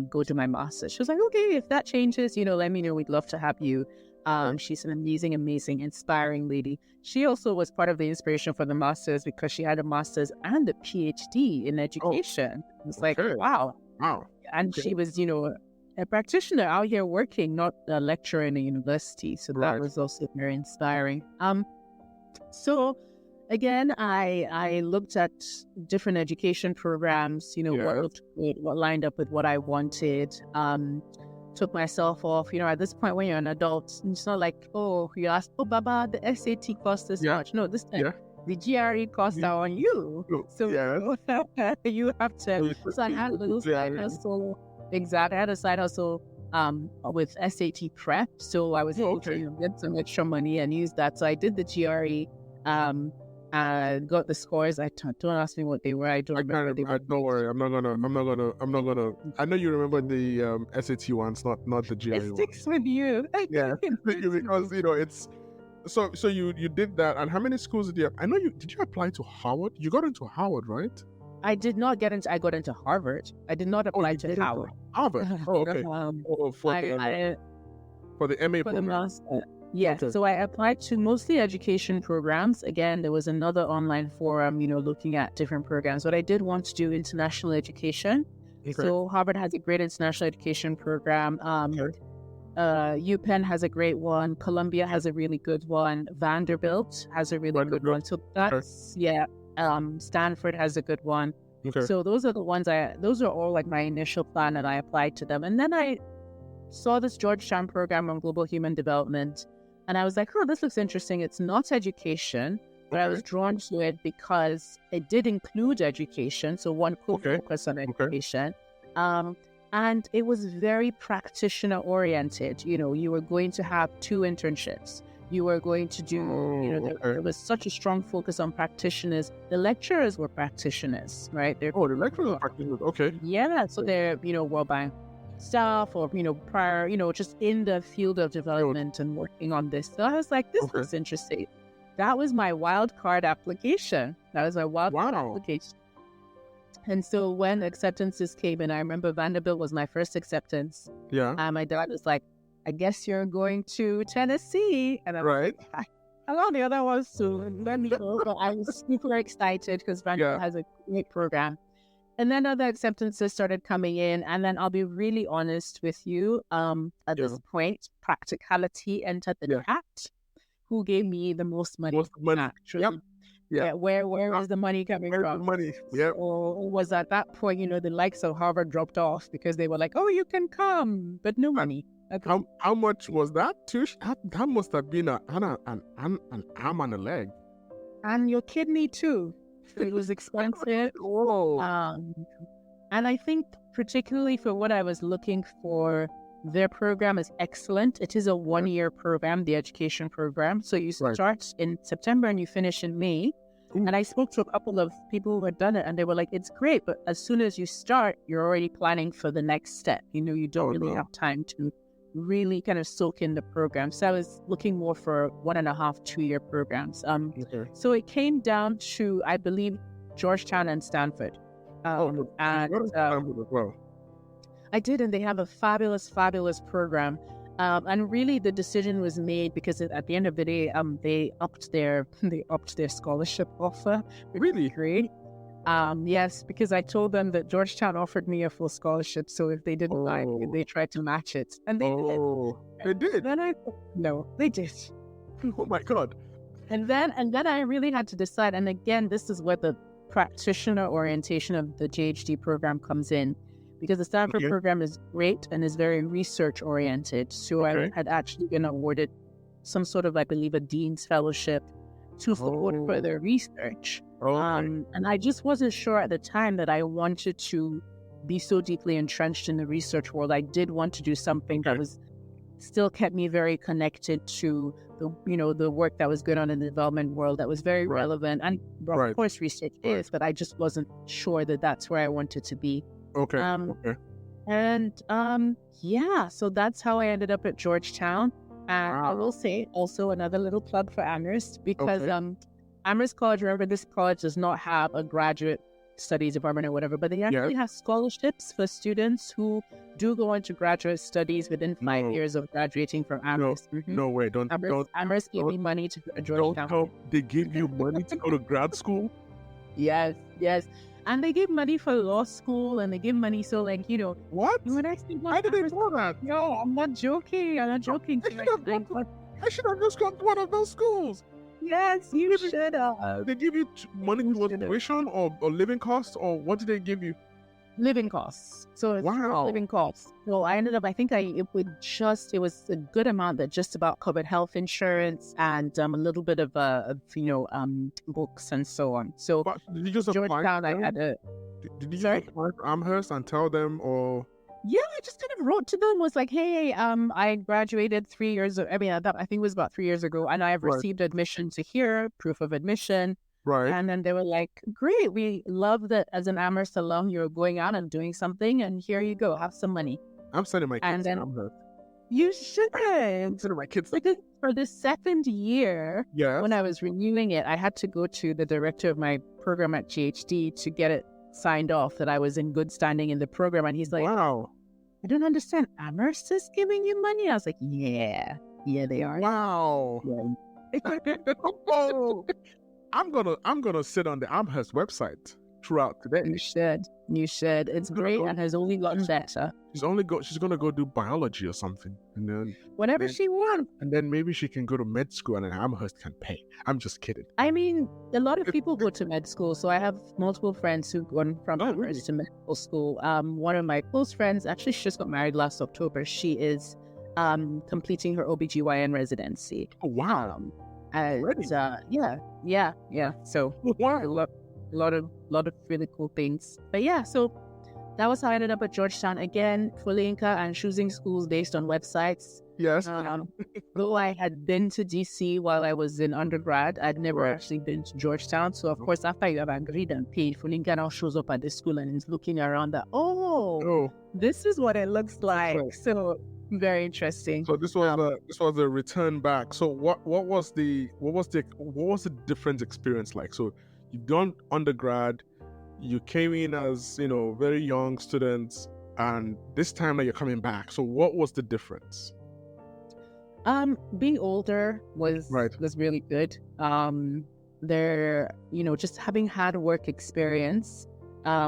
go to my master's. She was like, okay, if that changes, let me know. We'd love to have you. She's an amazing, inspiring lady. She also was part of the inspiration for the master's because she had a master's and a PhD in education. It's like, wow. And she was, a practitioner out here working, not a lecturer in a university. So that was also very inspiring. So again, I looked at different education programs, what looked good, what lined up with what I wanted, took myself off. At this point, when you're an adult, it's not like, you ask, Baba, the SAT cost this much. No, this time, the GRE costs are on you. So you have to. So I had a little side hustle. Exactly. I had a side hustle with SAT prep. So I was able to get some extra money and use that. So I did the GRE. Got the scores. Don't ask me what they were. I don't remember. Don't worry. I'm not gonna. I know you remember the SAT ones, not the GRE. It sticks with you. Yeah, because it's. So you did that, and how many schools did you? I know did you apply to Howard? You got into Howard, right? I did not get into. I got into Harvard. I did not apply to Howard. Harvard. Oh, okay. For the MA program. The master. Yes. Okay. So I applied to mostly education programs. Again, there was another online forum, looking at different programs. But I did want to do international education. Okay. So Harvard has a great international education program. UPenn has a great one. Columbia has a really good one. Vanderbilt has a really good one. So that's, Stanford has a good one. Okay. So those are the ones those are all like my initial plan, and I applied to them. And then I saw this Georgetown program on global human development, and I was like, this looks interesting. It's not education, but I was drawn to it because it did include education. So one could focus on education. And it was very practitioner oriented. You were going to have 2 internships. You were going to do, there was such a strong focus on practitioners. The lecturers were practitioners, right? The lecturers are practitioners, okay. Yeah, so they're, World Bank staff or, prior, just in the field of development and working on this. So I was like, this looks interesting. That was my wild card application. Application. And so when acceptances came in, I remember Vanderbilt was my first acceptance. Yeah. My dad was like, I guess you're going to Tennessee. And I was like, a lot of the other ones too. Let me know. But I was super excited because Vanderbilt has a great program. And then other acceptances started coming in. And then I'll be really honest with you. At this point, practicality entered the chat. Who gave me the most money? Actually. Yeah. Where is the money coming from? The money. Yeah. Or was at that point, the likes of Harvard dropped off because they were like, oh, you can come, but no money. Okay. How much was that, Tush? That must have been an arm and a leg. And your kidney too. It was expensive. Whoa. And I think particularly for what I was looking for, their program is excellent. It is a 1-year program, the education program. So you start in September and you finish in May. And I spoke to a couple of people who had done it and they were like, it's great, but as soon as you start, you're already planning for the next step. You don't really have time to really kind of soak in the program. So I was looking more for 1.5, 2-year programs. So it came down to, I believe, Georgetown and Stanford. Stanford as well. I did, and they have a fabulous, fabulous program. And really, the decision was made because at the end of the day, they upped their scholarship offer. Really? Great. Yes, because I told them that Georgetown offered me a full scholarship, so if they didn't like it, they tried to match it, and they did. They did. Then no, they did. Oh my God! And then I really had to decide. And again, this is where the practitioner orientation of the JHD program comes in. Because the Stanford program is great and is very research oriented. So I had actually been awarded some sort of, I believe, a Dean's Fellowship to support further research. And I just wasn't sure at the time that I wanted to be so deeply entrenched in the research world. I did want to do something that was still kept me very connected to the work that was going on in the development world that was very relevant. And of course research is, but I just wasn't sure that that's where I wanted to be. Okay. So that's how I ended up at Georgetown. And I will say also another little plug for Amherst because Amherst College, remember, this college does not have a graduate studies department or whatever, but they actually have scholarships for students who do go into graduate studies within 5 years of graduating from Amherst. No way. Amherst gave me money to go to Georgetown. They give you money to go to grad school? Yes. And they give money for law school, and they give money. So, what? When I Why did they do that? No, I'm not joking. I should have just gone to one of those schools. Yes, you should have. They give you money towards tuition or living costs, or what did they give you? Living costs. So it's living costs. So I ended up, I think it was a good amount that just about covered health insurance and a little bit of books and so on. So but did you just Georgetown, apply? I had a. Did you apply for Amherst and tell them, or? Yeah, I just kind of wrote to them, was like, hey, I graduated 3 years ago. I think it was about 3 years ago, and I have received admission to here, proof of admission. Right. And then they were like, great, we love that as an Amherst alum, you're going out and doing something, and here you go, have some money. I'm sending my kids to Amherst. You should. I'm sending my kids. Because for the second year, yes, when I was renewing it, I had to go to the director of my program at GHD to get it signed off that I was in good standing in the program. And he's like, wow, I don't understand. Amherst is giving you money? I was like, yeah, they are. Wow. Yeah. Oh. I'm gonna sit on the Amherst website throughout today. You should. It's great and has only gotten better. She's gonna go do biology or something, and then whatever she wants. And then maybe she can go to med school, and then Amherst can pay. I'm just kidding. I mean, a lot of people go to med school, so I have multiple friends who've gone from Amherst to medical school. One of my close friends, actually, she just got married last October. She is completing her OBGYN residency. Oh wow. Yeah. So a lot of really cool things. But yeah, so that was how I ended up at Georgetown. Again, Foluyinka, and choosing schools based on websites. Yes. Though I had been to DC while I was in undergrad, I'd never actually been to Georgetown. So of course, after you have agreed and paid, Foluyinka now shows up at the school and is looking around that, this is what it looks like. Right. So very interesting. So this was a return back. So what was the different experience like? So you've done undergrad, you came in as very young students, and this time that you're coming back. So what was the difference? Being older Right. was really good. Just having had work experience.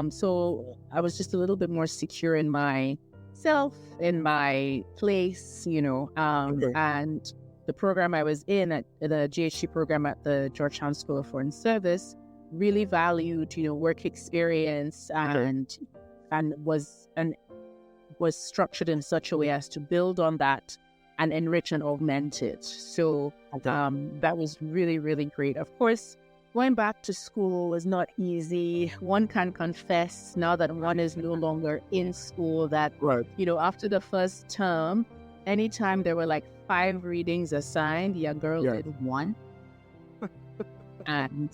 So I was just a little bit more secure in myself, in my place, Okay. and the program I was in at the GHD program at the Georgetown School of Foreign Service really valued, work experience and was structured in such a way as to build on that and enrich and augment it. So that was really, really great. Of course, going back to school is not easy. One can confess now that one is no longer in school that, Right. After the first term, anytime there were like 5 readings assigned, your girl did 1. And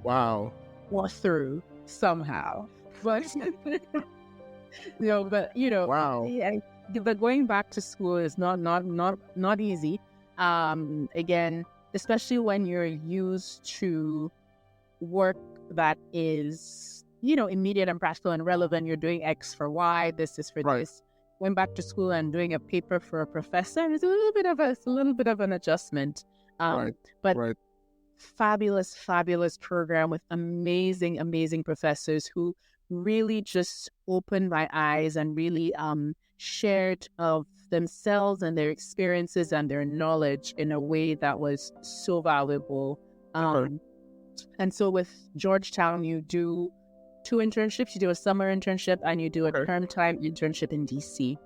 Wow. got through somehow. But Wow. yeah, but going back to school is not easy. Again, especially when you're used to work that is, immediate and practical and relevant. You're doing X for Y, this is for this. Going back to school and doing a paper for a professor is a little bit of an adjustment. But fabulous program with amazing professors who really just opened my eyes and really shared of themselves and their experiences and their knowledge in a way that was so valuable. And so with Georgetown, you do 2 internships. You do a summer internship and you do a term time internship in DC.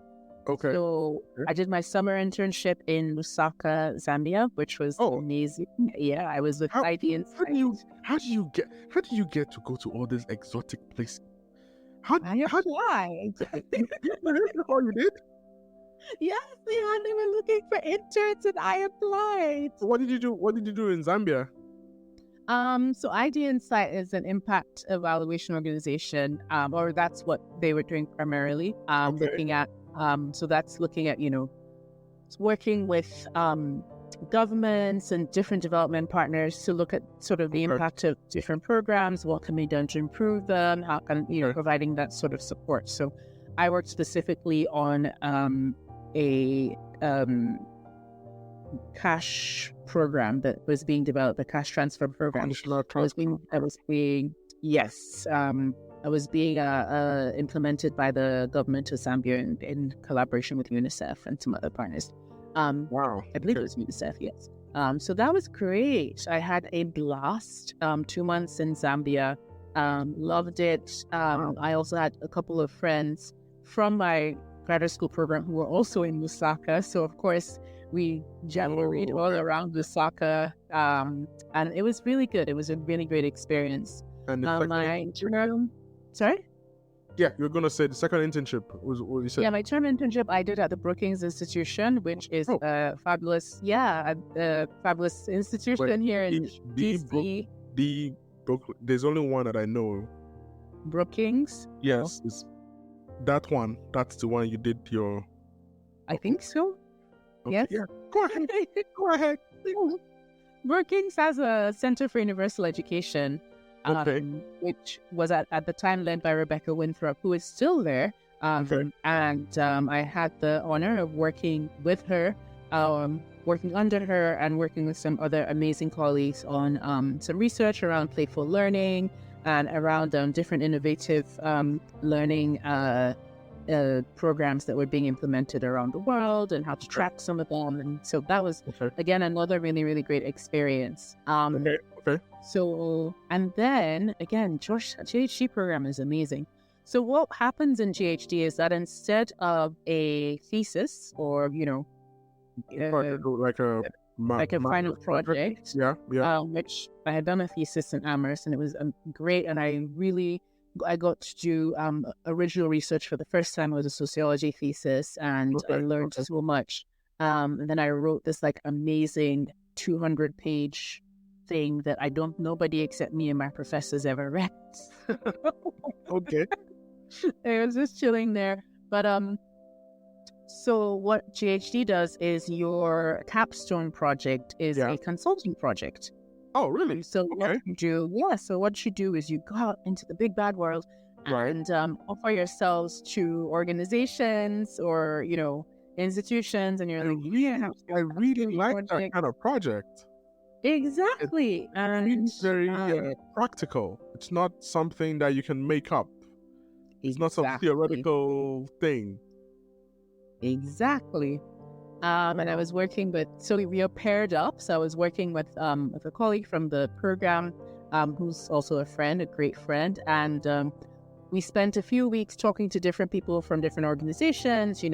Okay. So I did my summer internship in Lusaka, Zambia, which was amazing. Yeah, I was with ID Insight. How do you get to go to all these exotic places? I applied. Oh, you did? Yes, they were looking for interns and I applied. So what did you do in Zambia? So ID Insight is an impact evaluation organization, or that's what they were doing primarily. Looking at so that's looking at working with governments and different development partners to look at sort of the impact of different programs, what can be done to improve them, how can providing that sort of support. So I worked specifically on a cash program that was being developed, the cash transfer program. I was being implemented by the government of Zambia in collaboration with UNICEF and some other partners. Wow. I believe it was UNICEF, yes. So that was great. I had a blast. 2 months in Zambia. Loved it. I also had a couple of friends from my graduate school program who were also in Lusaka. So, of course, we jamboree all around Lusaka. And it was really good. It was a really great experience. And Sorry? Yeah, you were going to say the second internship was what you said. Yeah, my term internship I did at the Brookings Institution, which is a fabulous institution here in DC. There's only one that I know. Brookings? Yes, it's that one. That's the one you did your... I think so. Okay. Yes. Yeah. Go ahead. Brookings has a Center for Universal Education. Which was at the time led by Rebecca Winthrop, who is still there. And I had the honor of working with her, working under her, and working with some other amazing colleagues on some research around playful learning and around different innovative learning programs that were being implemented around the world and how to track some of them. And so that was, again, another really, really great experience. So, and then again, GHD program is amazing. So what happens in GHD is that instead of a thesis or, like a final project, which I had done a thesis in Amherst and it was great. And I got to do original research for the first time. It was a sociology thesis and I learned so much. And then I wrote this like amazing 200-page thing that nobody except me and my professors ever read. Okay. It was just chilling there. But so what GHD does is your capstone project is a consulting project. Oh, really? So what you do is you go out into the big bad world and offer yourselves to organizations or, institutions, and you're like, yeah, I really like that kind of project. Exactly. It's very practical. It's not something that you can make up. It's not some theoretical thing. Exactly. And I was working with, so we are paired up. So I was working with a colleague from the program, who's also a friend, a great friend. And we spent a few weeks talking to different people from different organizations,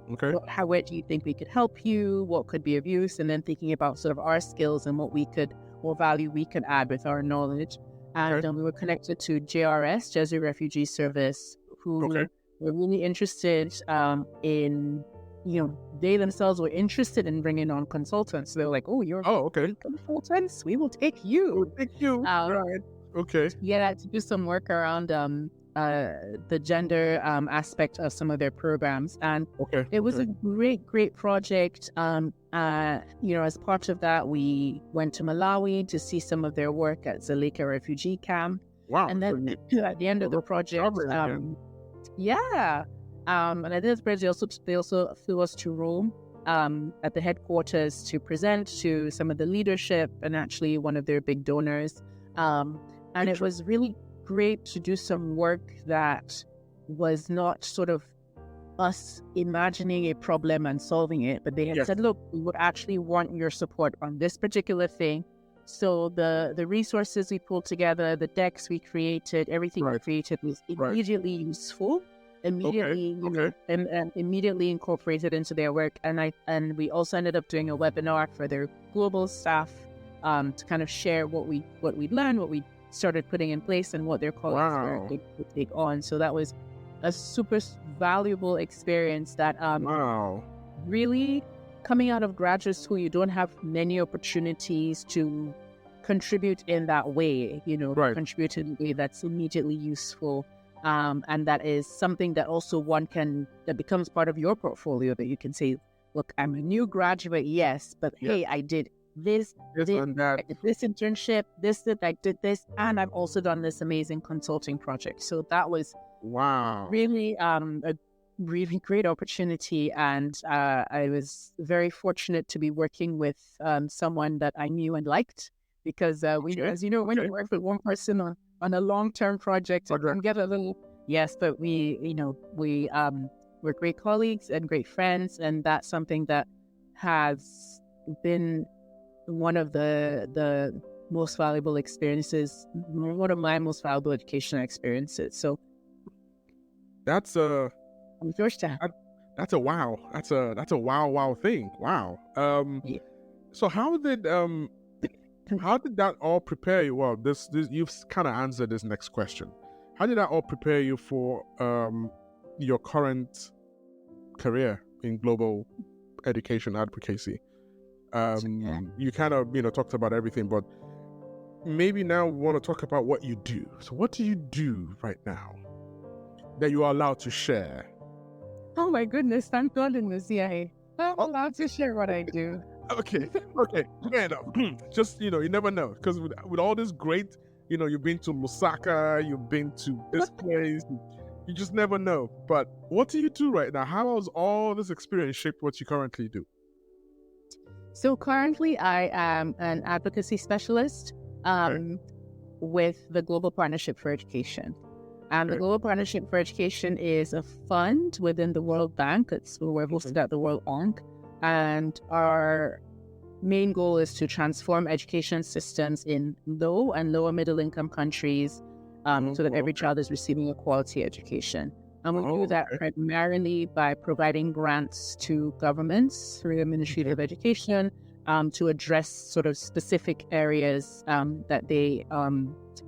Okay. Where do you think we could help you? What could be of use? And then thinking about sort of our skills and what value we could add with our knowledge. And we were connected to JRS, Jesuit Refugee Service, who were really interested in, they themselves were interested in bringing on consultants. So they were like, you're consultants? We will take you. We'll take you. Right. Okay. Yeah, to do some work around the gender aspect of some of their programs. And it was a great project. As part of that, we went to Malawi to see some of their work at Dzaleka refugee camp. Wow. And then at the end of the project, and at the end of the project, they also flew us to Rome at the headquarters to present to some of the leadership and actually one of their big donors. And it was really great to do some work that was not sort of us imagining a problem and solving it, but they had said, look, we would actually want your support on this particular thing. So the resources we pulled together, the decks we created, everything we created was immediately useful, immediately and immediately incorporated into their work. And we also ended up doing a webinar for their global staff to kind of share what we learned, what we started putting in place, and what their colleagues were to take on. So that was a super valuable experience that really, coming out of graduate school, you don't have many opportunities to contribute in that way, contribute in a way that's immediately useful. And that is something that also that becomes part of your portfolio, that you can say, look, I'm a new graduate, yes, but hey, I did this and that. I did this internship, I did this, and I've also done this amazing consulting project. So that was really a really great opportunity, and I was very fortunate to be working with someone that I knew and liked, because as you know, when you work with one person on a long-term project, it can get a little but we're great colleagues and great friends, and that's something that has been one of the most valuable experiences, one of my most valuable educational experiences. So that's Georgetown. That's a wow. That's a wow thing. Wow. So how did that all prepare you? Well, this you've kind of answered this next question. How did that all prepare you for your current career in global education advocacy? You kind of talked about everything, but maybe now we want to talk about what you do. So what do you do right now that you are allowed to share? Oh my goodness, I'm not in the CIA. I'm allowed to share what I do. Okay. Yeah, no. Just, you never know. Because with all this great, you've been to Lusaka, you've been to this place, you just never know. But what do you do right now? How has all this experience shaped what you currently do? So currently I am an advocacy specialist with the Global Partnership for Education. And the Global Partnership for Education is a fund within the World Bank. We're hosted at the World Bank. And our main goal is to transform education systems in low and lower middle income countries so that every child is receiving a quality education. And we do that primarily by providing grants to governments through the Ministry of Education to address sort of specific areas that they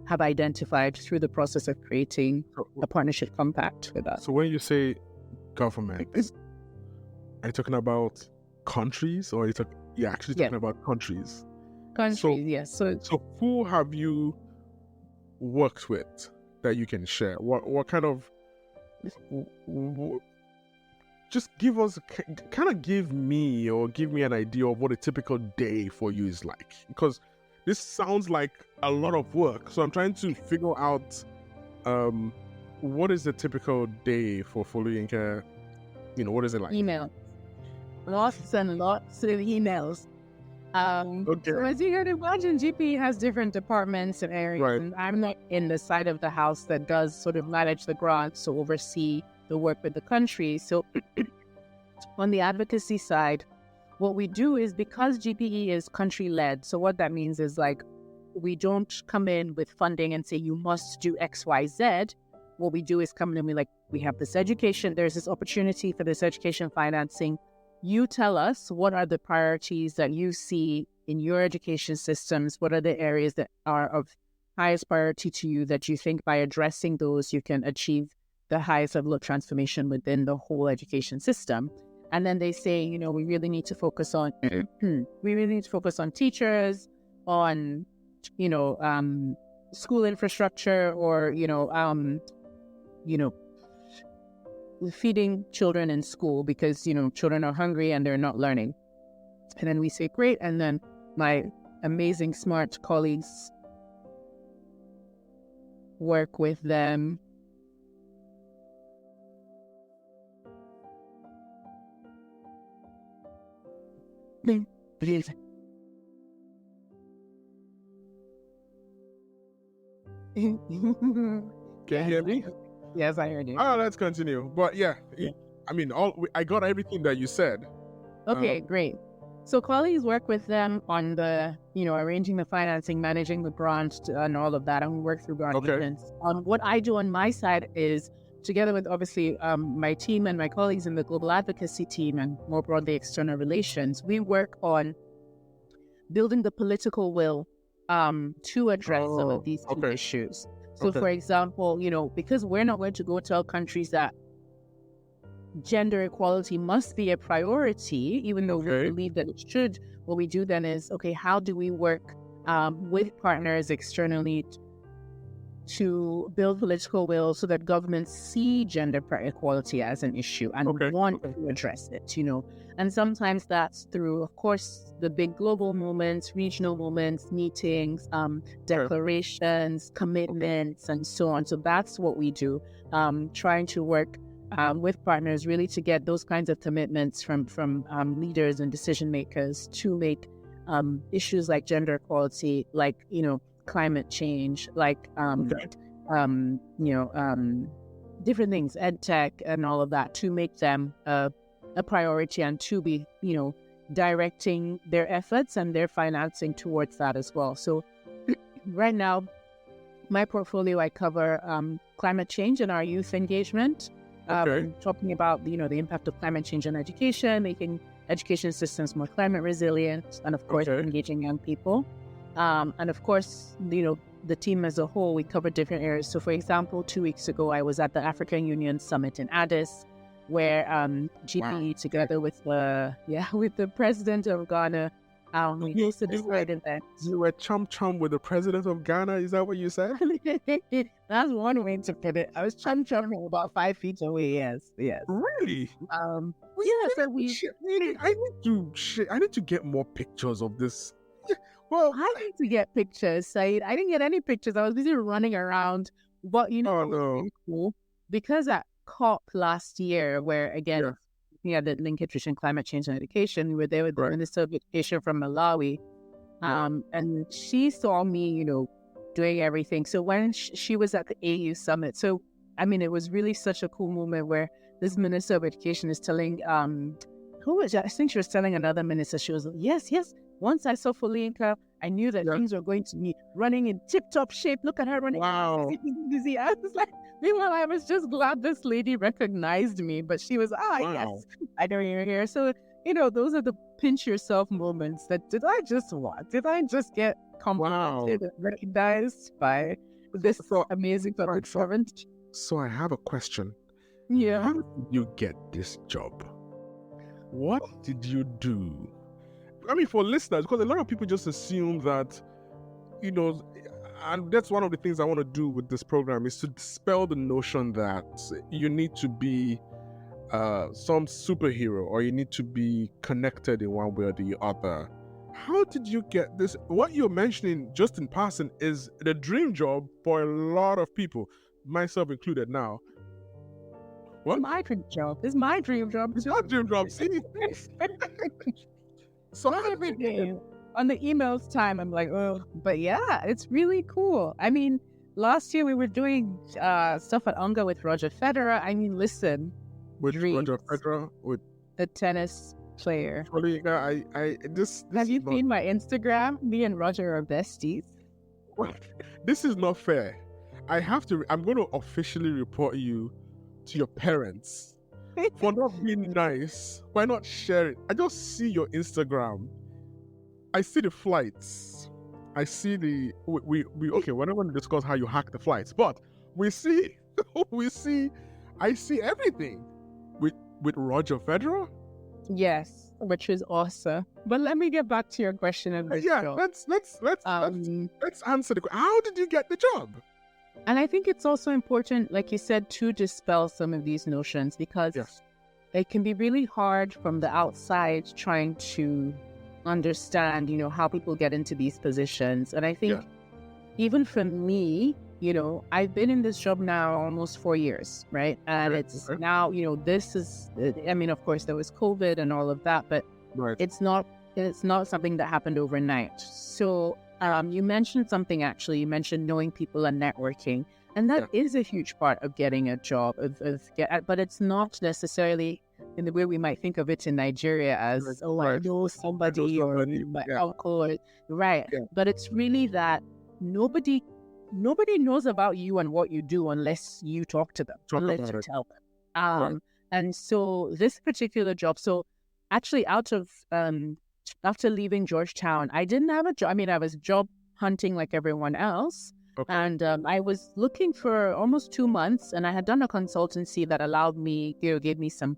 have identified through the process of creating a partnership compact with us. So when you say government, are you talking about countries, or you're actually talking about countries? Countries, yes. So who have you worked with that you can share? What kind of... Just give me an idea of what a typical day for you is like, because this sounds like a lot of work. So I'm trying to figure out what is the typical day for Foluyinka. What is it like? lots and lots of emails. Okay. So as you can imagine, GPE has different departments and areas, Right. and I'm not in the side of the house that does sort of manage the grants, so oversee the work with the country. So on the advocacy side, what we do is, because GPE is country-led, so what that means is, like, we don't come in with funding and say, you must do X, Y, Z. What we do is come in and we have this education, there's this opportunity for this education financing. You tell us what are the priorities that you see in your education systems, what are the areas that are of highest priority to you that you think by addressing those you can achieve the highest level of transformation within the whole education system. And then they say, we really need to focus on teachers, on school infrastructure, or feeding children in school, because children are hungry and they're not learning. And then we say great, and then my amazing smart colleagues work with them. Please. Can you hear me? Yes, I heard you. Let's continue. But I mean, I got everything that you said. Okay, great. So colleagues work with them on the, arranging the financing, managing the grant, and all of that, and we work through grant agents. What I do on my side is, together with obviously my team and my colleagues in the global advocacy team, and more broadly external relations, we work on building the political will to address some of these key issues. So for example, because we're not going to go tell countries that gender equality must be a priority, even though we believe that it should, what we do then is, how do we work with partners externally to build political will so that governments see gender equality as an issue and want to address it, And sometimes that's through, of course, the big global moments, regional moments, meetings, declarations, commitments, and so on. So that's what we do, trying to work with partners really to get those kinds of commitments from leaders and decision makers to make issues like gender equality, like, climate change, like, different things, ed tech and all of that, to make them a priority and to be, directing their efforts and their financing towards that as well. So right now, my portfolio, I cover climate change and our youth engagement, talking about, the impact of climate change on education, making education systems more climate resilient, and of course, engaging young people. And of course, the team as a whole, we cover different areas. So for example, 2 weeks ago, I was at the African Union Summit in Addis, where GPE together with the president of Ghana, we hosted this great event. You were chum with the president of Ghana, is that what you said? That's one way to put it. I was chum about 5 feet away, yes. Really? So I need to get more pictures of this. Well, I need to get pictures, Said. I didn't get any pictures. I was busy running around. But really cool, because at COP last year, where again, we had the linkage between climate change and education, we were there with the Minister of Education from Malawi, and she saw me, doing everything. So when she was at the AU Summit, so I mean, it was really such a cool moment where this Minister of Education is telling, who was I think she was telling another minister, she was like, yes. Once I saw Foluyinka, I knew that things were going to be running in tip-top shape. Look at her running. Wow. Busy. I was like, meanwhile, I was just glad this lady recognized me, but she was, yes, I know you're here. So, those are the pinch yourself moments that, did I just get complimented and recognized by this amazing public servant? So I have a question. Yeah. How did you get this job? What did you do? I mean, for listeners, because a lot of people just assume that, and that's one of the things I want to do with this program, is to dispel the notion that you need to be some superhero or you need to be connected in one way or the other. How did you get this? What you're mentioning, just in passing, is the dream job for a lot of people, myself included now. What? My dream job. It's my dream job. It's your dream job. See? So Not every day. On the emails time, I'm like, oh, but yeah, it's really cool. I mean, last year we were doing stuff at Unga with Roger Federer. I mean, listen, with dreams. Roger Federer, with The tennis player. Foluyinka, this Have you is not, seen my Instagram? Me and Roger are besties. this is not fair. I'm going to officially report you to your parents for not being nice. Why not share it? I just see your Instagram. I see the flights. I see the we okay. We're not going to discuss how you hack the flights, but we see I see everything with Roger Federer. Yes, which is awesome. But let me get back to your question of this Yeah, job. let's answer the question. How did you get the job? And I think it's also important, like you said, to dispel some of these notions because Yes. it can be really hard from the outside trying to understand, how people get into these positions. And I think even for me, I've been in this job now almost 4 years, right? And it's now, this is, I mean, of course, there was COVID and all of that, but it's not something that happened overnight. So you mentioned something, actually. You mentioned knowing people and networking. And that is a huge part of getting a job, but it's not necessarily in the way we might think of it in Nigeria as, I know somebody or my uncle. Right. Yeah. But it's really that nobody knows about you and what you do unless you talk to them, unless you tell them. And so this particular job, so actually after leaving Georgetown, I didn't have a job. I mean, I was job hunting like everyone else. Okay. And I was looking for almost 2 months, and I had done a consultancy that allowed me, gave me some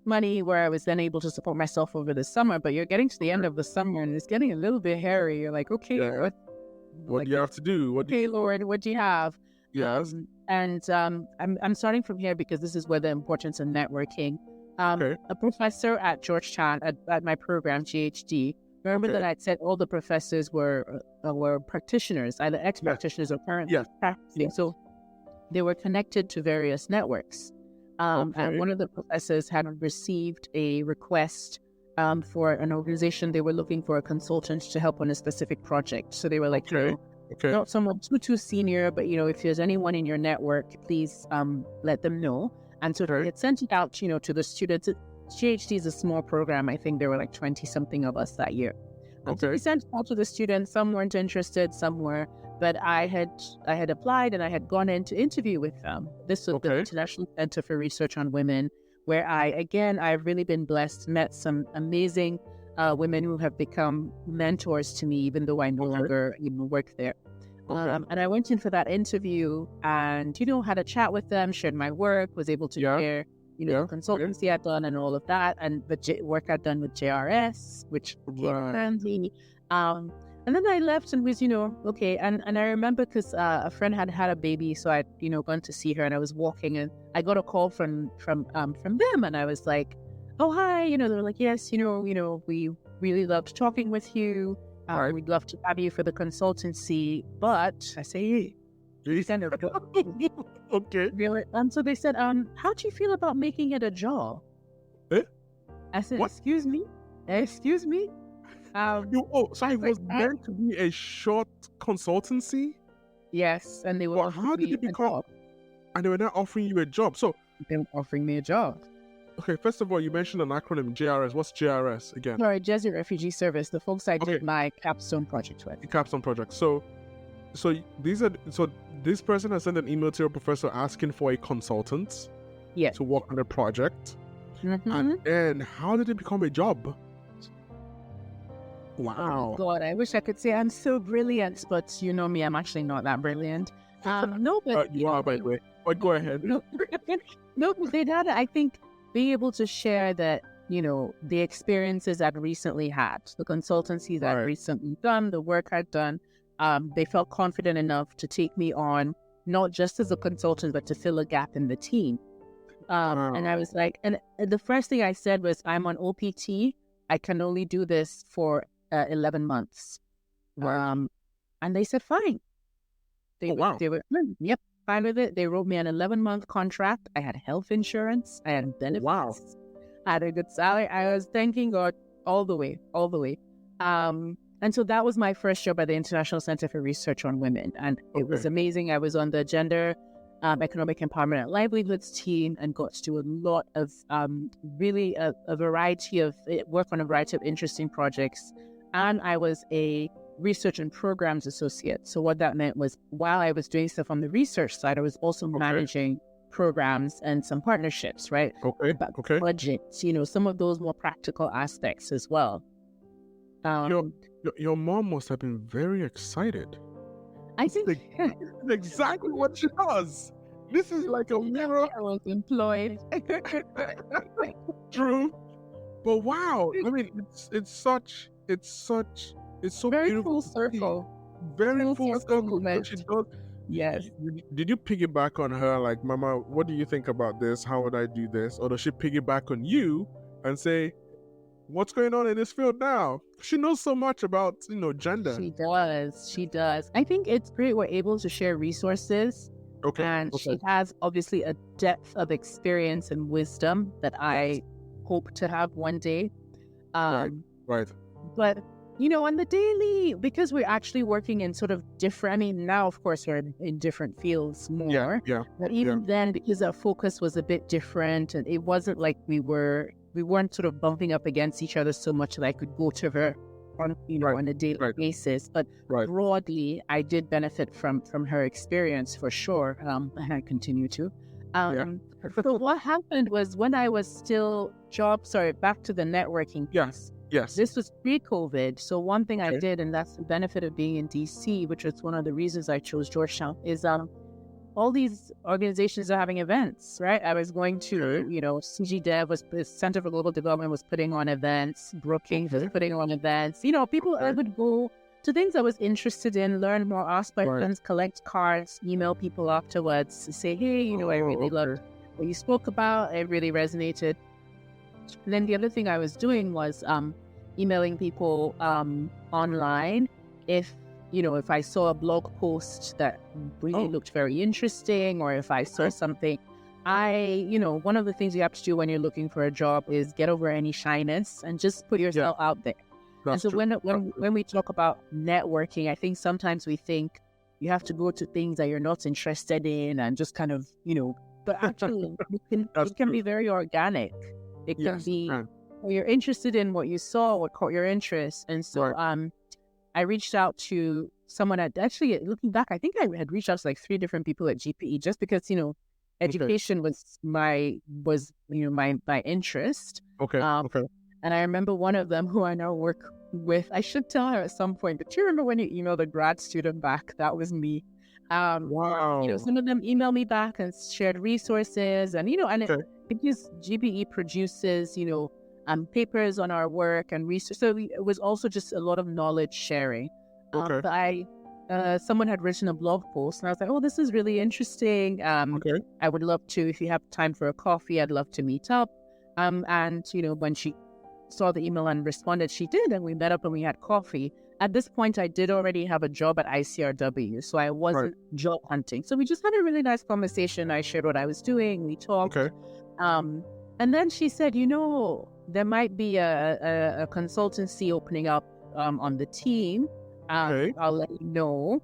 money where I was then able to support myself over the summer. But you're getting to the end of the summer, and it's getting a little bit hairy. You're like, okay, what do you have to do? Lord, what do you have? Yes. I'm starting from here because this is where the importance of networking. A professor at Georgetown at my program, GHD. Remember that I'd said all the professors were practitioners, either ex-practitioners or currently practicing. So they were connected to various networks. And one of the professors had received a request for an organization. They were looking for a consultant to help on a specific project. So they were like, not someone too senior, but if there's anyone in your network, please let them know. And so they had sent it out, to the students. GHD is a small program. I think there were like 20-something of us that year. So we sent it out to the students. Some weren't interested, some were. But I had applied and I had gone in to interview with them. This was the International Center for Research on Women, where I've really been blessed, met some amazing women who have become mentors to me, even though I no longer work there. And I went in for that interview and, had a chat with them, shared my work, was able to share, consultancy I'd done and all of that, and the work I'd done with JRS, which family. And then I left and was, okay. And I remember because a friend had a baby, so I'd, gone to see her, and I was walking and I got a call from them, and I was like, oh, hi, they were like, yes, we really loved talking with you. We'd love to have you for the consultancy, but I say, okay. Really? And so they said, how do you feel about making it a job? I said, what? Excuse me? So it was meant to be a short consultancy? Yes, and they were. Well, how did it become? And they were not offering you a job. So they were offering me a job. Okay, first of all, you mentioned an acronym, JRS. What's JRS again? Sorry, Jesuit Refugee Service. The folks I did my capstone project with. The capstone project. So this person has sent an email to your professor asking for a consultant. Yes. To work on a project. And then how did it become a job? Wow. Oh God, I wish I could say I'm so brilliant, but you know me, I'm actually not that brilliant. No, but you are, by the way. But go ahead. No, but they'd had, I think, being able to share that, the experiences I'd recently had, the consultancies I'd recently done, the work I'd done, they felt confident enough to take me on, not just as a consultant, but to fill a gap in the team. And I was like, and the first thing I said was, I'm on OPT. I can only do this for 11 months. And they said, fine. They were, yep, fine with it. They wrote me an 11-month contract. I had health insurance. I had benefits. Wow. I had a good salary. I was thanking God all the way. And so that was my first job at the International Center for Research on Women. And it was amazing. I was on the Gender, Economic Empowerment and Livelihoods team and got to do a lot of really a variety of work on a variety of interesting projects. And I was a research and programs associate. So what that meant was while I was doing stuff on the research side, I was also managing programs and some partnerships, right? Budgets, some of those more practical aspects as well. Your mom must have been very excited. I think exactly what she does. This is like a mirror. I was employed. True. But wow, I mean, it's so very beautiful. Full circle. Very full circle. She does. Yes. Did you piggyback on her like, Mama, what do you think about this? How would I do this? Or does she piggyback on you and say, what's going on in this field now? She knows so much about, gender. She does. I think it's great we're able to share resources. And she has obviously a depth of experience and wisdom that I hope to have one day. Right. But, on the daily, because we're actually working in sort of different, I mean, now, of course, we're in different fields more. Yeah. But even then, because our focus was a bit different, and it wasn't like we weren't sort of bumping up against each other so much that I could go to her on, on a daily basis. But broadly, I did benefit from her experience for sure. And I continue to. So what happened was when I was still back to the networking piece. Yes. This was pre-COVID. So one thing I did, and that's the benefit of being in DC, which is one of the reasons I chose Georgetown, is all these organizations are having events, right? I was going to, CG Dev the Center for Global Development was putting on events, Brookings was putting on events. People, I would go to things I was interested in, learn more, ask my friends, collect cards, email people afterwards to say, hey, I really loved what you spoke about. It really resonated. And then the other thing I was doing was emailing people online if I saw a blog post that really looked very interesting, or if I saw something, one of the things you have to do when you're looking for a job is get over any shyness and just put yourself out there. That's and so true. when we talk about networking, I think sometimes we think you have to go to things that you're not interested in and just kind of, but actually it can be very organic. It can be you're interested in what you saw, what caught your interest. And so I reached out to someone actually looking back, I think I had reached out to like 3 different people at GPE just because, education was my interest. And I remember one of them who I now work with, I should tell her at some point, but do you remember when you emailed a grad student back? That was me. Wow. Some of them emailed me back and shared resources and, because GPE produces, papers on our work and research. So it was also just a lot of knowledge sharing. But someone had written a blog post and I was like, oh, this is really interesting. I would love to, if you have time for a coffee, I'd love to meet up. And, when she saw the email and responded, she did. And we met up and we had coffee. At this point, I did already have a job at ICRW. So I wasn't job hunting. So we just had a really nice conversation. I shared what I was doing. We talked. And then she said, there might be a consultancy opening up on the team. I'll let you know.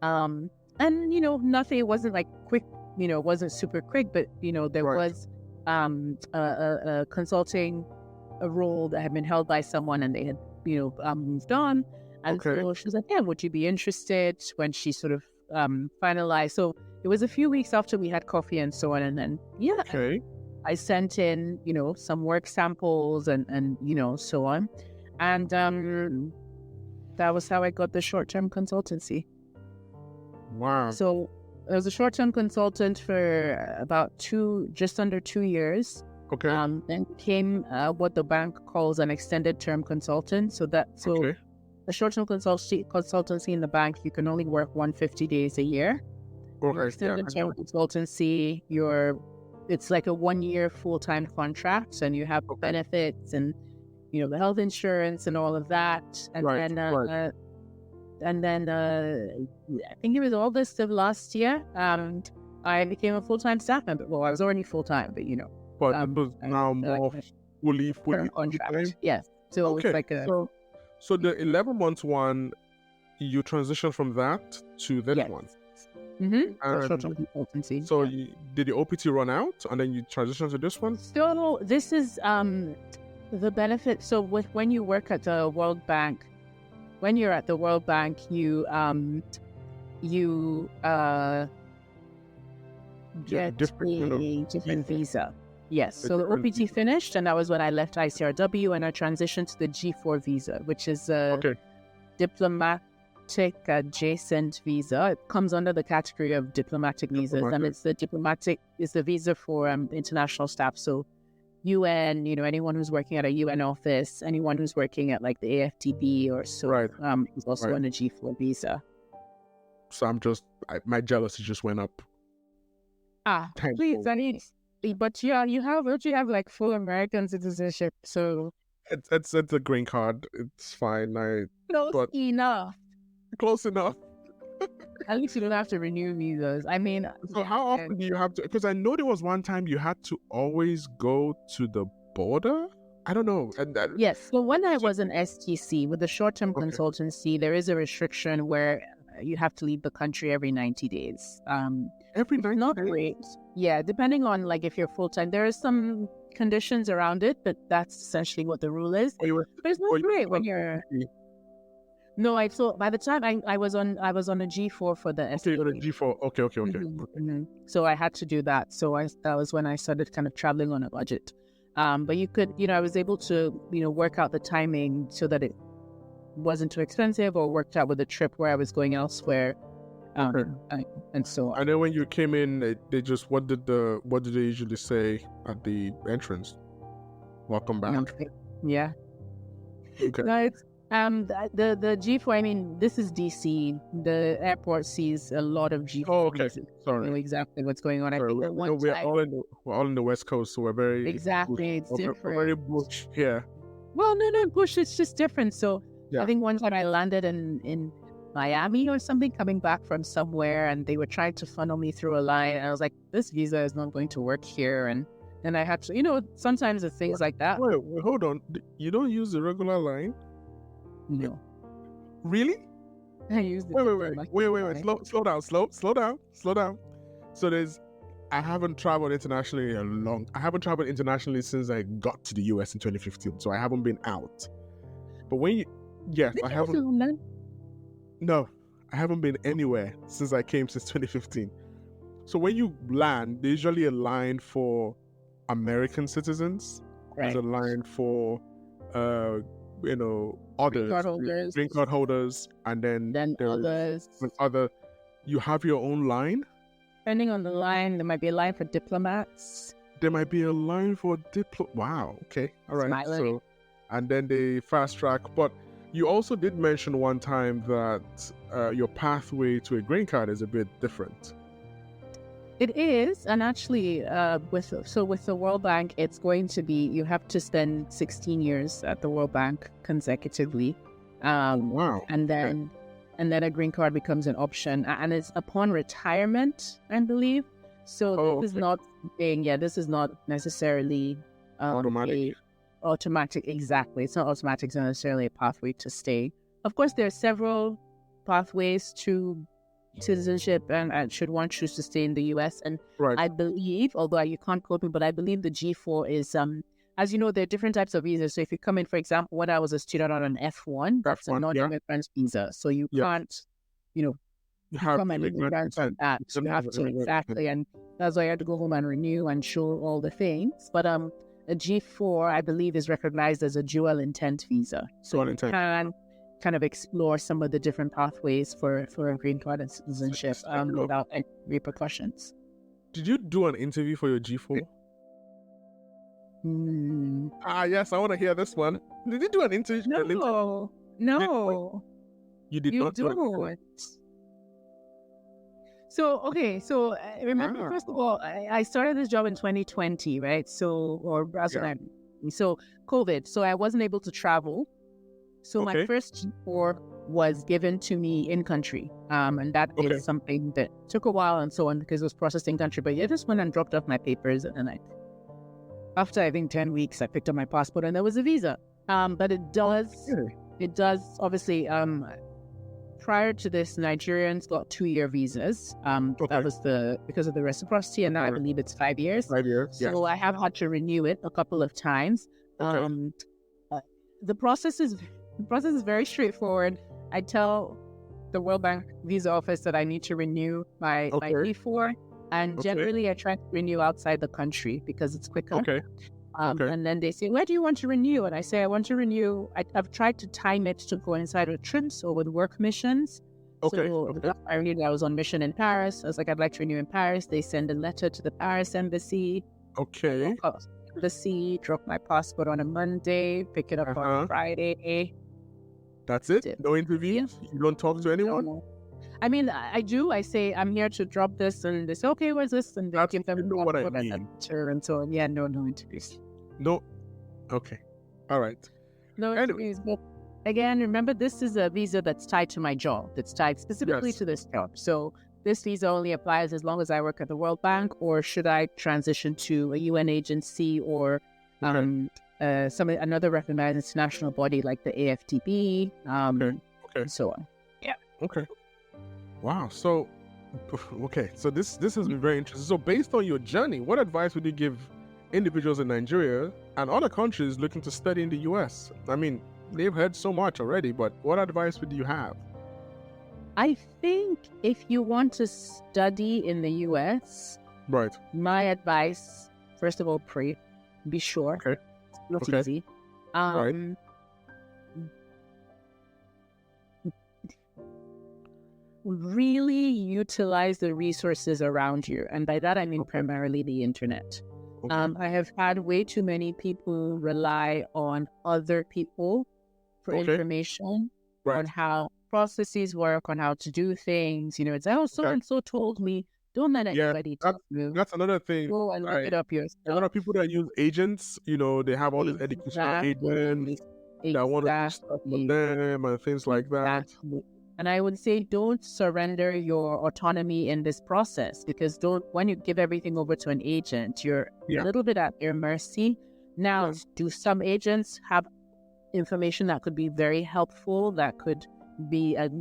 And, nothing, it wasn't like quick, it wasn't super quick, but, there was a consulting role that had been held by someone and they had, moved on. And so she was like, yeah, would you be interested when she sort of finalized? So it was a few weeks after we had coffee and so on. And then, I sent in, some work samples and so on. And that was how I got the short-term consultancy. Wow. So I was a short-term consultant for about just under 2 years. Then became what the bank calls an extended-term consultant. So a short-term consultancy in the bank, you can only work 150 days a year. Extended-term consultancy, it's like a 1-year full-time contract, and you have benefits and the health insurance and all of that. And then I think it was August of last year. I became a full-time staff member. Well, I was already full-time, but But it was now more fully contract. time? Yes. So Okay. it's like a So the 11 months one, you transitioned from that to this one. short-term consultancy. So did the OPT run out and then you transitioned to this one? So this is the benefit. So when you work at the World Bank, when you're at the World Bank, you get a different visa. Yes. So the OPT finished, and that was when I left ICRW, and I transitioned to the G4 visa, which is a diplomatic adjacent visa. It comes under the category of diplomatic visas, and it's the visa for international staff. So UN, anyone who's working at a UN office, anyone who's working at like the AFTB or so, is also on a G4 visa. So my jealousy just went up. Please, but you have like full American citizenship, so it's a green card. It's fine. Close enough. At least you don't have to renew visas. I mean, so how often do you have to? Because I know there was one time you had to always go to the border. I don't know. Yes. So when I was an STC with the short-term consultancy, there is a restriction where you have to leave the country every 90 days. Every 90 not days? Great. Yeah, depending on like if you're full-time. There are some conditions around it, but that's essentially what the rule is. But it's not great when you're... No, I thought by the time I was on a G4 for the STC. Okay, the G4. Okay. So I had to do that. So that was when I started kind of traveling on a budget. But you could, I was able to, work out the timing so that it wasn't too expensive, or worked out with a trip where I was going elsewhere, and so on. And then when you came in, they just what did they usually say at the entrance? Welcome back. Yeah. Okay. No, it's the G4. I mean, this is DC. The airport sees a lot of G4. Oh, okay. Sorry. You know exactly what's going on. Sorry. I think we're all in the West Coast, so we're very exactly. It's different. We're very bush here. Well, no, bush. It's just different. So yeah. I think one time I landed in Miami or something, coming back from somewhere, and they were trying to funnel me through a line, and I was like, this visa is not going to work here, and then I had to, sometimes it's things like that. Wait, hold on. You don't use the regular line? No. Really? I use the Wait. Slow down. So I haven't traveled internationally I haven't traveled internationally since I got to the US in 2015. So I haven't been out. But I haven't. No, I haven't been anywhere since I came since 2015. So when you land, there's usually a line for American citizens. There's a line for others, green card holders, and then others. You have your own line. Depending on the line, there might be a line for diplomats. There might be a line for Wow. Okay. All right. So, and then they fast track. But you also did mention one time that your pathway to a green card is a bit different. It is, and actually, with the World Bank, it's going to be you have to spend 16 years at the World Bank consecutively. Wow! And then a green card becomes an option, and it's upon retirement, I believe. So this is not necessarily automatic. Exactly, it's not automatic. It's not necessarily a pathway to stay. Of course, there are several pathways to citizenship, and should one choose to stay in the US, and I believe, although you can't quote me, but I believe the G4 is as you know, there are different types of visas. So if you come in, for example, when I was a student on an F1, that's a non-immigrant visa, so you can't come and immigrant that. You have to exactly, and that's why you have to go home and renew and show all the things. But a G4, I believe, is recognized as a dual intent visa, so you can kind of explore some of the different pathways for a green card and citizenship without any repercussions. Did you do an interview for your G4? Yes, I want to hear this one. Did you do an interview? No. You did not. So remember, first of all, I started this job in 2020, right? So COVID. So I wasn't able to travel. So my first G4 was given to me in country. And that is something that took a while and so on because it was processed in country. But yeah, just went and dropped off my papers. And then after I think 10 weeks, I picked up my passport and there was a visa. But it does obviously, prior to this, Nigerians got 2-year visas. That was because of the reciprocity, and now I believe it's 5 years. 5 years. So I have had to renew it a couple of times. The process is very straightforward. I tell the World Bank visa office that I need to renew my E4, and generally I try to renew outside the country because it's quicker. And then they say, where do you want to renew? And I say, I want to renew. I've tried to time it to coincide with trips or with work missions. So I renewed. I was on mission in Paris. I was like, I'd like to renew in Paris. They send a letter to the Paris embassy. Drop my passport on a Monday, pick it up on Friday. That's it? No interviews? You don't talk to anyone? No. I mean, I do. I say, I'm here to drop this, and they say, okay, where's this? And they give them what I mean. And so on. Yeah, no interviews. No. Okay. All right. No interviews. But again, remember, this is a visa that's tied to my job. That's tied specifically to this job. So this visa only applies as long as I work at the World Bank, or should I transition to a UN agency or another recognized international body like the AFDB, and so on. Yeah. Okay. Wow. So, So this has been very interesting. So based on your journey, what advice would you give individuals in Nigeria and other countries looking to study in the US? I mean, they've heard so much already, but what advice would you have? I think if you want to study in the US, my advice, first of all, pray. Be sure. It's not easy. Really utilize the resources around you. And by that, I mean primarily the internet. I have had way too many people rely on other people for information on how processes work, on how to do things. You know, it's, oh, so-and-so told me. Don't let anybody tell you. That's another thing. Go and look it up yourself. A lot of people that use agents, you know, they have all these educational agents that want to do stuff for them and things like that. And I would say don't surrender your autonomy in this process, because when you give everything over to an agent, you're a little bit at their mercy. Now, do some agents have information that could be very helpful, that could be of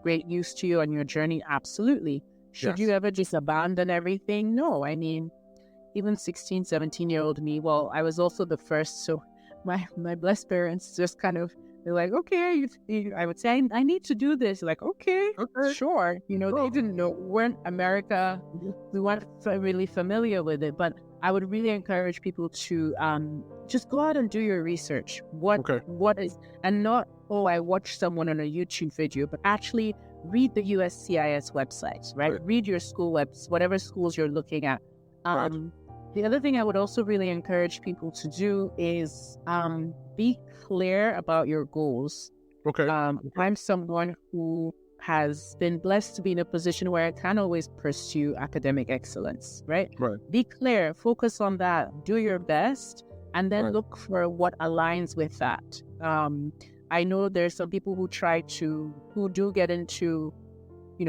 great use to you on your journey? Absolutely. Should you ever just abandon everything? No. I mean, even 16, 17-year-old me, well, I was also the first, so my blessed parents just kind of, they're like, okay, I would say, I need to do this. Like, okay, sure. You know, they didn't know. We're in America. We weren't really familiar with it. But I would really encourage people to just go out and do your research. What is, and not, I watched someone on a YouTube video, but actually read the USCIS website, right? Read your school whatever schools you're looking at. The other thing I would also really encourage people to do is be clear about your goals. I'm someone who has been blessed to be in a position where I can always pursue academic excellence, right? Be clear, focus on that, do your best, and then look for what aligns with that. I know there's some people who do get into,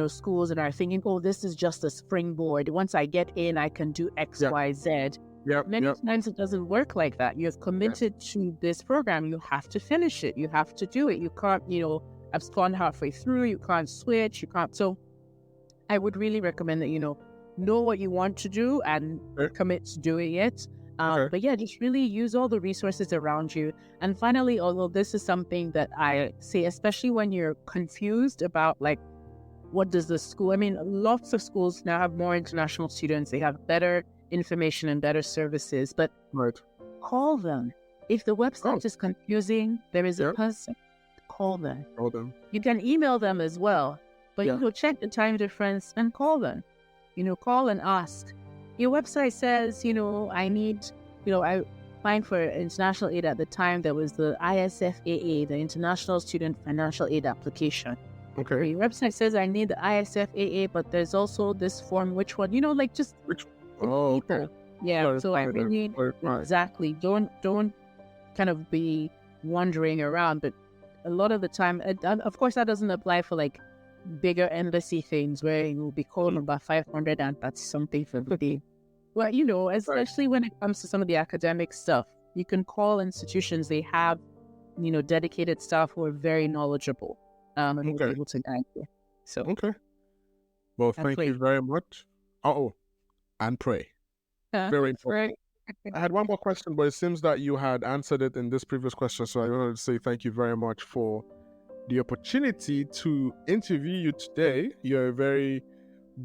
schools and are thinking, this is just a springboard. Once I get in, I can do X, Y, Z. Many times it doesn't work like that. You have committed to this program. You have to finish it. You have to do it. You can't, I've gone halfway through. You can't switch. You can't. So I would really recommend that, know what you want to do and commit to doing it. But yeah, just really use all the resources around you. And finally, although this is something that I say, especially when you're confused about what does the school, I mean, lots of schools now have more international students. They have better information and better services, but call them. If the website is confusing, there is a person. Call them. You can email them as well, but check the time difference and call them. Call and ask. Your website says, I need, I applied for international aid at the time. There was the ISFAA, the International Student Financial Aid Application. Your website says I need the ISFAA, but there's also this form. Which one? Just which? Yeah. So I really exactly don't kind of be wandering around, but a lot of the time, and of course, that doesn't apply for like bigger embassy things where you will be calling about 500 and that's something for the day. Well, you know, especially when it comes to some of the academic stuff, you can call institutions. They have, you know, dedicated staff who are very knowledgeable and will be able to guide you. So, okay. Well, thank you very much. Oh, and pray. Very important. I had one more question, but it seems that you had answered it in this previous question. So I wanted to say thank you very much for the opportunity to interview you today. You're a very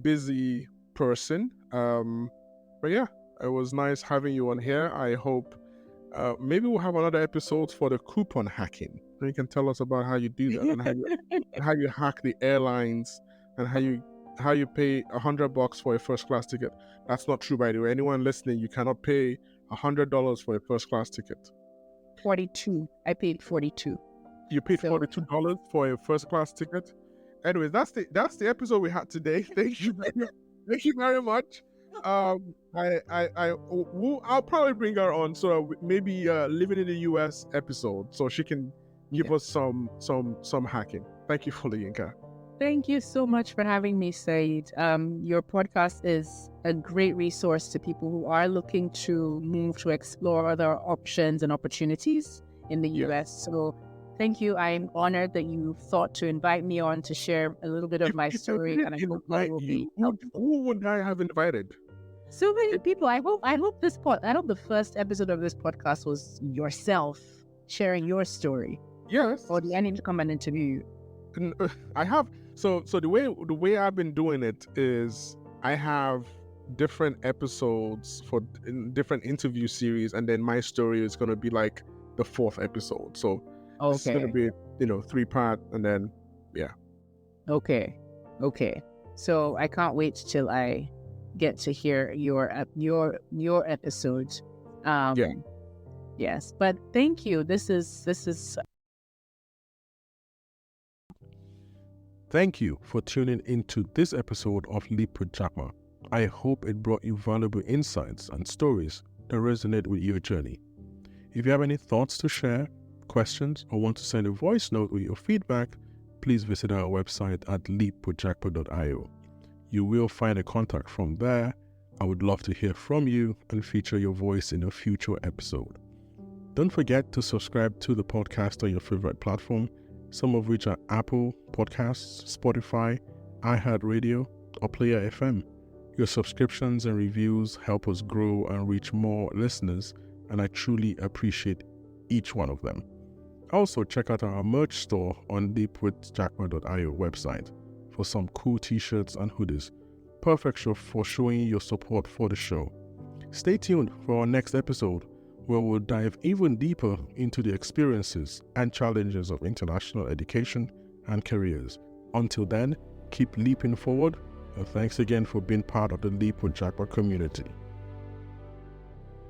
busy person. But yeah, it was nice having you on here. I hope maybe we'll have another episode for the coupon hacking. You can tell us about how you do that and how you hack the airlines and how you pay $100 for a first class ticket. That's not true, by the way. Anyone listening, you cannot pay $100 for a first class ticket. 42. I paid 42. You paid $42 for a first class ticket. Anyways, that's the episode we had today. Thank you very much. I'll probably bring her on, so maybe living in the US episode, so she can give us some hacking. Thank you, Foluyinka. Thank you so much for having me, Said. Your podcast is a great resource to people who are looking to move to explore other options and opportunities in the US. So thank you. I'm honored that you thought to invite me on to share a little bit of my story, and I hope that will be helpful. Who would I have invited? So many people. I hope the first episode of this podcast was yourself sharing your story. Yes. Or do I need to come and interview you? I have. So the way I've been doing it is I have different episodes for different interview series, and then my story is going to be like the fourth episode. So it's going to be 3-part, and then Okay. So I can't wait till I get to hear your episode. Yes, but thank you. This is. Thank you for tuning into this episode of Leap with Japa. I hope it brought you valuable insights and stories that resonate with your journey. If you have any thoughts to share, questions, or want to send a voice note with your feedback, please visit our website at leapwithjapa.io. You will find a contact from there. I would love to hear from you and feature your voice in a future episode. Don't forget to subscribe to the podcast on your favorite platform, some of which are Apple Podcasts, Spotify, iHeartRadio, or Player FM. Your subscriptions and reviews help us grow and reach more listeners, and I truly appreciate each one of them. Also, check out our merch store on leapwithjapa.io website for some cool t-shirts and hoodies, perfect for showing your support for the show. Stay tuned for our next episode, where we'll dive even deeper into the experiences and challenges of international education and careers. Until then, keep leaping forward, and thanks again for being part of the Leap with Japa community.